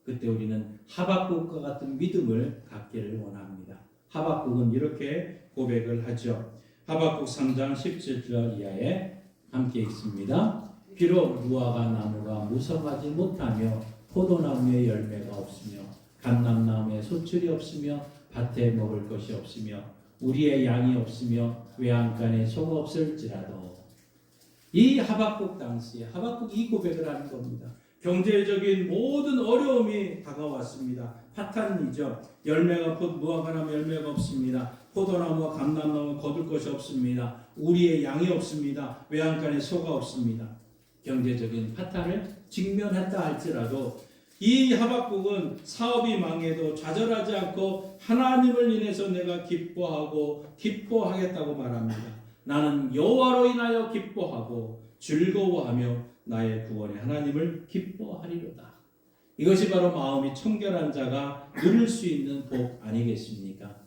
그때 우리는 하박국과 같은 믿음을 갖기를 원합니다. 하박국은 이렇게 고백을 하죠. 하박국 3장 17절 이하에 함께 읽습니다. 비록 무화과 나무가 무성하지 못하며 포도나무에 열매가 없으며 감람나무에 소출이 없으며 밭에 먹을 것이 없으며 우리의 양이 없으며 외양간에 소가 없을지라도, 이 하박국 당시에 하박국 이 고백을 하는 겁니다. 경제적인 모든 어려움이 다가왔습니다. 파탄이죠. 무화과나무 열매가 없습니다. 포도나무와 감람나무 거둘 것이 없습니다. 우리의 양이 없습니다. 외양간에 소가 없습니다. 경제적인 파탄을 직면했다 할지라도 이 하박국은 사업이 망해도 좌절하지 않고 하나님을 인해서 내가 기뻐하겠다고 말합니다. 나는 여호와로 인하여 기뻐하고 즐거워하며 나의 구원의 하나님을 기뻐하리로다. 이것이 바로 마음이 청결한 자가 누릴 수 있는 복 아니겠습니까?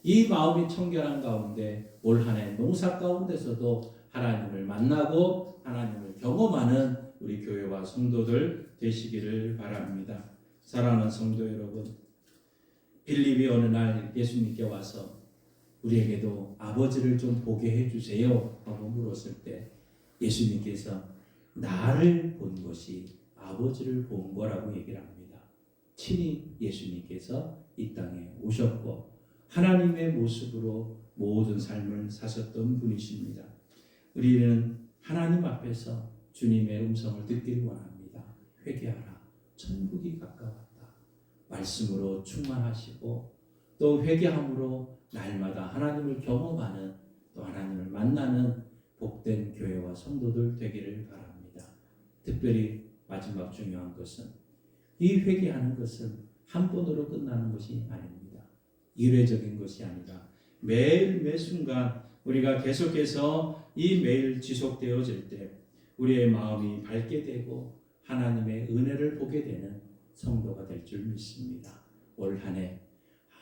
이 마음이 청결한 가운데 올 한 해 농사 가운데서도 하나님을 만나고 하나님을 경험하는 우리 교회와 성도들 되시기를 바랍니다. 사랑하는 성도 여러분, 빌립이 어느 날 예수님께 와서 우리에게도 아버지를 좀 보게 해주세요 하고 물었을 때 예수님께서 나를 본 것이 아버지를 본 거라고 얘기를 합니다. 친히 예수님께서 이 땅에 오셨고 하나님의 모습으로 모든 삶을 사셨던 분이십니다. 우리는 하나님 앞에서 주님의 음성을 듣기를 원합니다. 회개하라, 천국이 가까웠다. 말씀으로 충만하시고 또 회개함으로 날마다 하나님을 경험하는, 또 하나님을 만나는 복된 교회와 성도들 되기를 바랍니다. 특별히 마지막 중요한 것은 이 회개하는 것은 한 번으로 끝나는 것이 아닙니다. 일회적인 것이 아니라 매일 매 순간 우리가 계속해서 이 매일 지속되어질 때 우리의 마음이 밝게 되고 하나님의 은혜를 보게 되는 성도가 될 줄 믿습니다. 올 한 해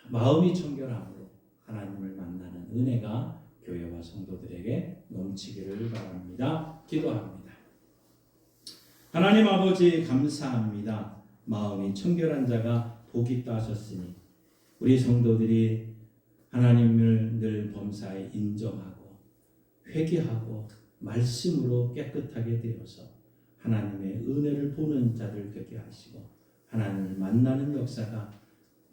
마음이 청결함으로 하나님을 만나는 은혜가 교회와 성도들에게 넘치기를 바랍니다. 기도합니다. 하나님 아버지 감사합니다. 마음이 청결한 자가 복이 있다 하셨으니 우리 성도들이 하나님을 늘 범사에 인정하고 회개하고 말씀으로 깨끗하게 되어서 하나님의 은혜를 보는 자들 되게 하시고 하나님을 만나는 역사가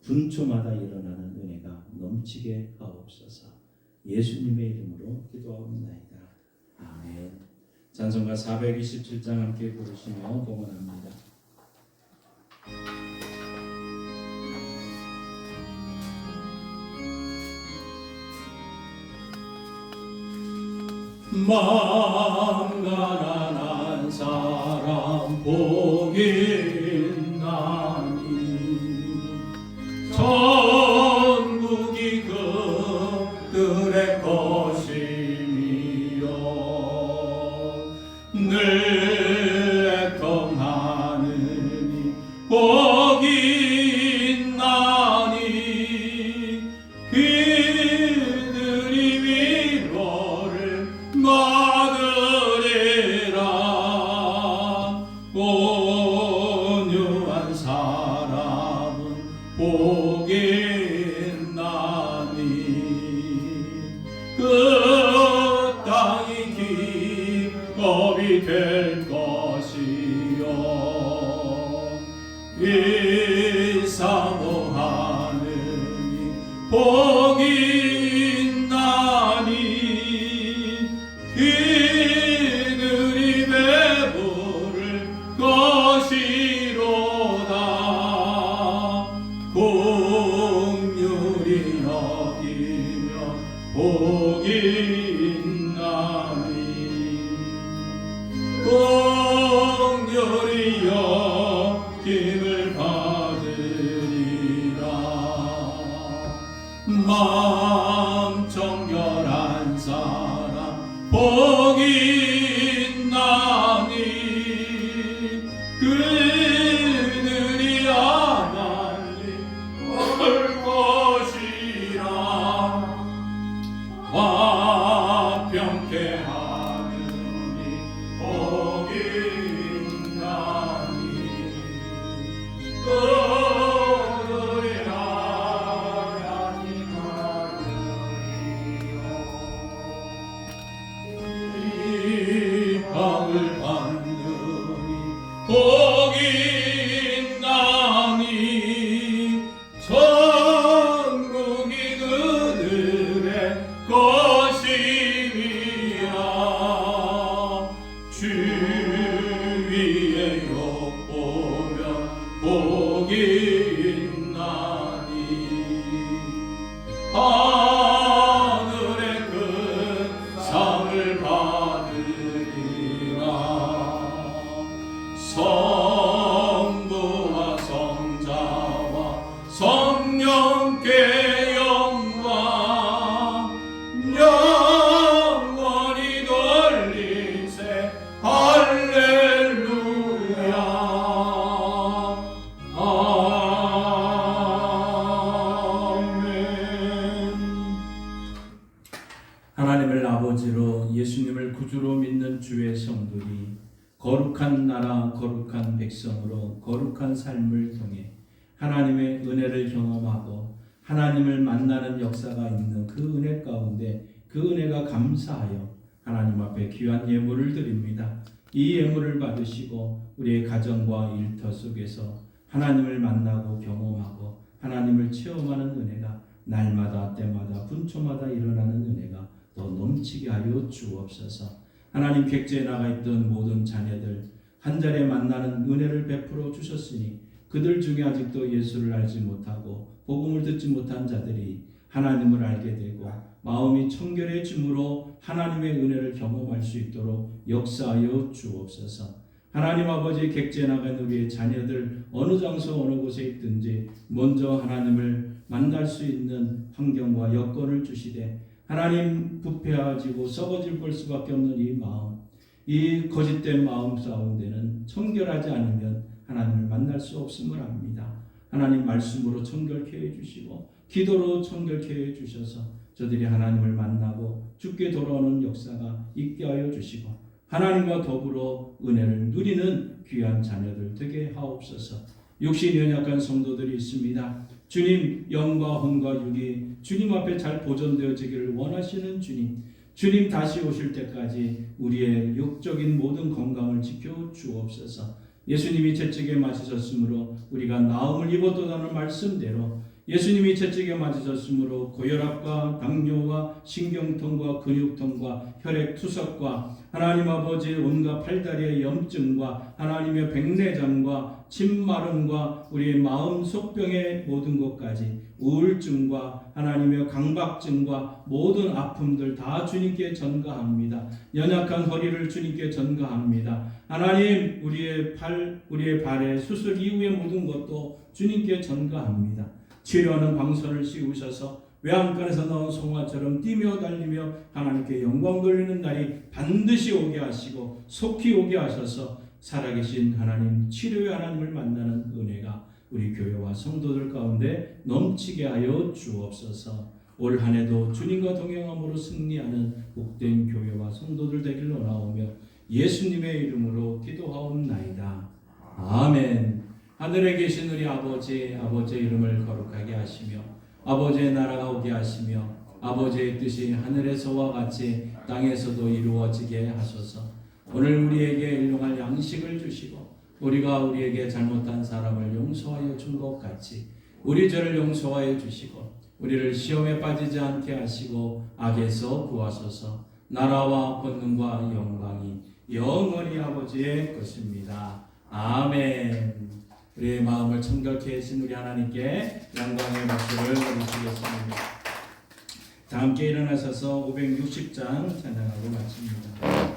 분초마다 일어나는 은혜가 넘치게 하옵소서. 예수님의 이름으로 기도하옵나이다. 아멘. 찬송가 427장 함께 부르시며 봉헌합니다. 마음 가난한 사람 복이 있나니 천국이 그들의 것이며 늘 애통하느니 복이 있나니 그들이 위로를 받으리라. 온유한 사람은 복이 있나니 그 땅이 기업이 될 것이요 일사모하느니 복이 있나니 그들이 배부를 것이로다. 긍휼히 여기며 복이 있나니 긍휼히 여김을 받으리라. 마음 정결한 사람 복이 있나니 그들이 하나님 볼 것이라. 것임이라. 주 위에 엿보면 복이 있나니 하늘의 큰 상을 받으리라. 성부와 성자와 성령께 영광 영원히 돌리세. 할렐루야. 아멘. 하나님을 아버지로 예수님을 구주로 믿는 주의 성도들이 거룩한 나라 거룩한 백성으로 거룩한 삶을 통해 하나님의 은혜를 경험하고 하나님을 만나는 역사가 있는 그 은혜 가운데 그 은혜가 감사하여 하나님 앞에 귀한 예물을 드립니다. 이 예물을 받으시고 우리의 가정과 일터 속에서 하나님을 만나고 경험하고 하나님을 체험하는 은혜가 날마다 때마다 분초마다 일어나는 은혜가 더 넘치게 하여 주옵소서. 하나님 객지에 나가 있던 모든 자녀들 한 자리에 만나는 은혜를 베풀어 주셨으니 그들 중에 아직도 예수를 알지 못하고 복음을 듣지 못한 자들이 하나님을 알게 되고 마음이 청결해짐으로 하나님의 은혜를 경험할 수 있도록 역사하여 주옵소서. 하나님 아버지 객지에 나간 우리의 자녀들 어느 장소 어느 곳에 있든지 먼저 하나님을 만날 수 있는 환경과 여건을 주시되 하나님 부패해지고 썩어질 볼 수밖에 없는 이 마음, 이 거짓된 마음 가운데는 청결하지 않으면 하나님을 만날 수 없음을 압니다. 하나님 말씀으로 청결케 해주시고 기도로 청결케 해주셔서 저들이 하나님을 만나고 주께 돌아오는 역사가 있게 하여 주시고 하나님과 더불어 은혜를 누리는 귀한 자녀들 되게 하옵소서. 육신이 연약한 성도들이 있습니다. 주님 영과 혼과 육이 주님 앞에 잘 보존되어지기를 원하시는 주님, 주님 다시 오실 때까지 우리의 육적인 모든 건강을 지켜 주옵소서. 예수님이 채찍에 맞으셨으므로 우리가 나음을 입었다는 말씀대로 예수님이 채찍에 맞으셨으므로 고혈압과 당뇨와 신경통과 근육통과 혈액투석과 하나님 아버지 온갖 팔다리의 염증과 하나님의 백내장과 침마름과 우리의 마음 속병의 모든 것까지 우울증과 하나님의 강박증과 모든 아픔들 다 주님께 전가합니다. 연약한 허리를 주님께 전가합니다. 하나님 우리의 발의 수술 이후의 모든 것도 주님께 전가합니다. 치료하는 광선을 씌우셔서 외양간에서 나온 송아처럼 뛰며 달리며 하나님께 영광 돌리는 날이 반드시 오게 하시고 속히 오게 하셔서 살아계신 하나님 치료의 하나님을 만나는 은혜가 우리 교회와 성도들 가운데 넘치게 하여 주옵소서. 올 한 해도 주님과 동행함으로 승리하는 복된 교회와 성도들 되길 원하오며 예수님의 이름으로 기도하옵나이다. 아멘. 하늘에 계신 우리 아버지, 아버지의 이름을 거룩하게 하시며 아버지의 나라가 오게 하시며 아버지의 뜻이 하늘에서와 같이 땅에서도 이루어지게 하소서. 오늘 우리에게 일용할 양식을 주시고 우리가 우리에게 잘못한 사람을 용서하여 준 것 같이 우리 죄를 용서하여 주시고 우리를 시험에 빠지지 않게 하시고 악에서 구하소서. 나라와 권능과 영광이 영원히 아버지의 것입니다. 아멘. 우리의 마음을 청결케 하신 우리 하나님께 영광의 박수를 드리시겠습니다. 다 함께 일어나셔서 560장 찬양하고 마칩니다.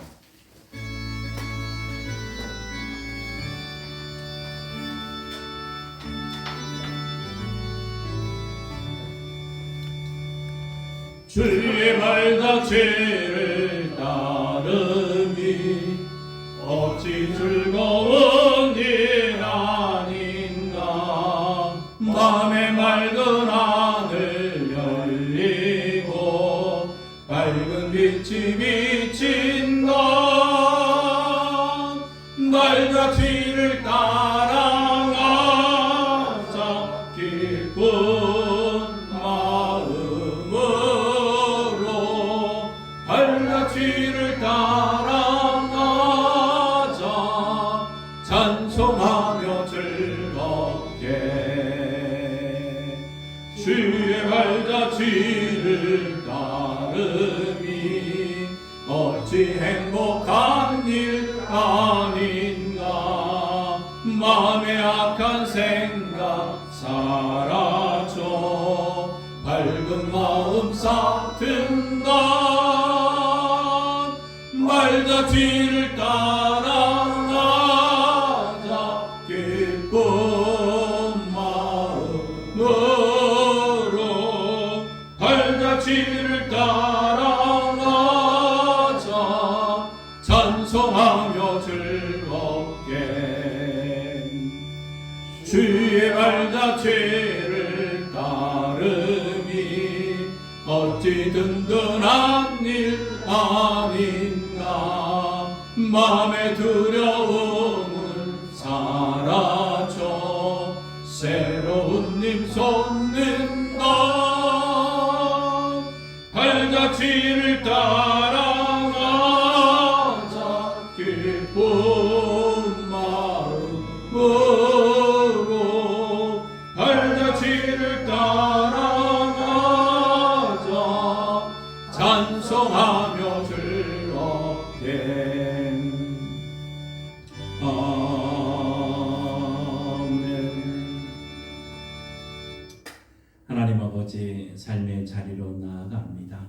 주의 발자취를 따름이 어찌 즐거운 일 아닌가. 맘의 맑은 하늘 열리고 밝은 빛이 비친다. 발자취를 따라가자 기쁜 발자취를 따라가자 찬송하며 즐겁게 주의 발자취를 따라 따름이 어찌 행복한 일 아닌가. 마음의 악한 생각 사라져 밝은 마음 싹든다. 말다지를 따라가자 기쁜 마음으로. 발자취를 따라가자 찬송하며 즐겁게. 주의 발자취를 따름이 어찌 든든한 일 아닌가. 마음의 두려움은 사라져 새로운 힘 솟는다. 발자취를 따라가자 기쁜 마음으로. 발자취를 따라가자 찬송하며 즐겁게. 아멘. 하나님 아버지, 삶의 자리로 나아갑니다.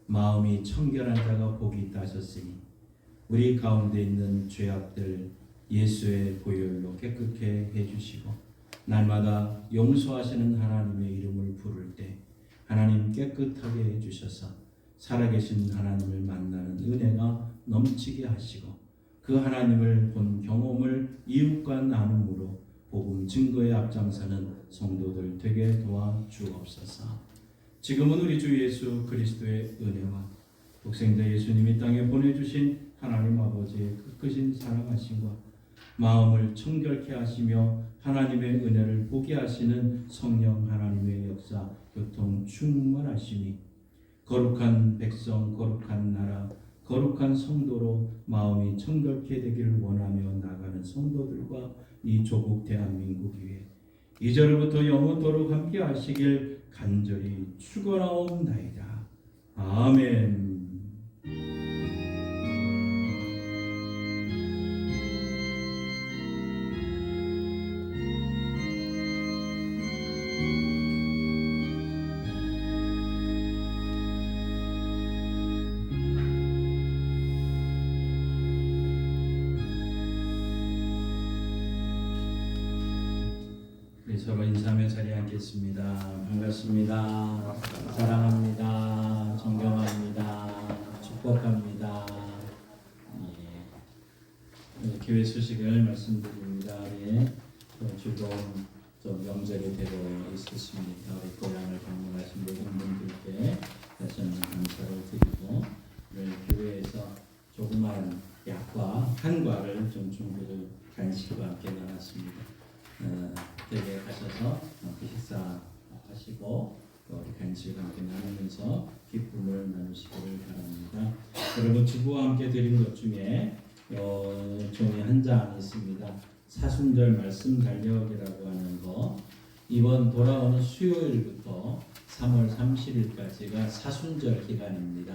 마음이 청결한 자가 복이 있다 하셨으니 우리 가운데 있는 죄악들 예수의 보혈로 깨끗게 해주시고, 날마다 용서하시는 하나님의 이름을 부를 때 하나님 깨끗하게 해주셔서 살아계신 하나님을 만나는 은혜가 넘치게 하시고, 그 하나님을 본 경험을 이웃과 나눔으로 복음 증거에 앞장서는 성도들 되게 도와주옵소서. 지금은 우리 주 예수 그리스도의 은혜와 독생자 예수님이 땅에 보내주신 하나님 아버지의 크신 사랑하심과 마음을 청결케 하시며 하나님의 은혜를 보게 하시는 성령 하나님의 역사 교통 충만하심이 거룩한 백성, 거룩한 나라, 거룩한 성도로 마음이 청결케 되기를 원하며 나가는 성도들과 이 조국 대한민국 위에 이제로부터 영원토록 함께 하시길 간절히 축원하옵나이다. 아멘. 서로 인사하며 자리에 앉겠습니다. 반갑습니다. 사랑합니다. 존경합니다. 축복합니다. 교회 소식을 말씀드립니다. 즐거운 명절이 되고 있었습니다. 우리 고향을 방문하신 모든 분들께 다시 한번 감사를 드리고, 오늘 교회에서 조그마한 약과 한과를 좀 준비를 간식과 함께 나눴습니다. 댁에 가셔서 식사하시고 우리 간식을 함께 나누면서 기쁨을 나누시기를 바랍니다. 여러분, 주부와 함께 드린 것 중에 종이 한 장 있습니다. 사순절 말씀 달력이라고 하는 거, 이번 돌아오는 수요일부터 3월 30일까지가 사순절 기간입니다.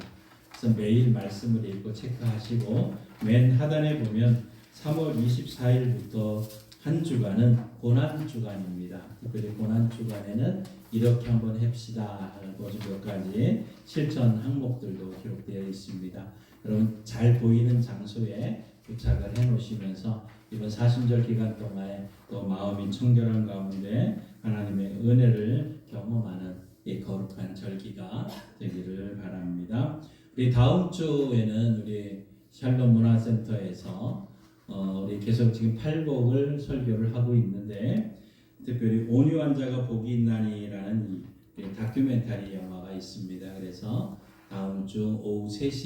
그래서 매일 말씀을 읽고 체크하시고, 맨 하단에 보면 3월 24일부터 한 주간은 고난 주간입니다. 특별히 고난 주간에는 이렇게 한번 합시다 하는 몇 가지 실천 항목들도 기록되어 있습니다. 여러분, 잘 보이는 장소에 부착을 해 놓으시면서 이번 사순절 기간 동안에 또 마음이 청결한 가운데 하나님의 은혜를 경험하는 이 거룩한 절기가 되기를 바랍니다. 우리 다음 주에는 우리 샬롬 문화센터에서 우리 계속 지금 팔복을 설교를 하고 있는데, 특별히 온유한 자가 복이 있나니라는 다큐멘터리 영화가 있습니다. 그래서 다음 주 오후 3시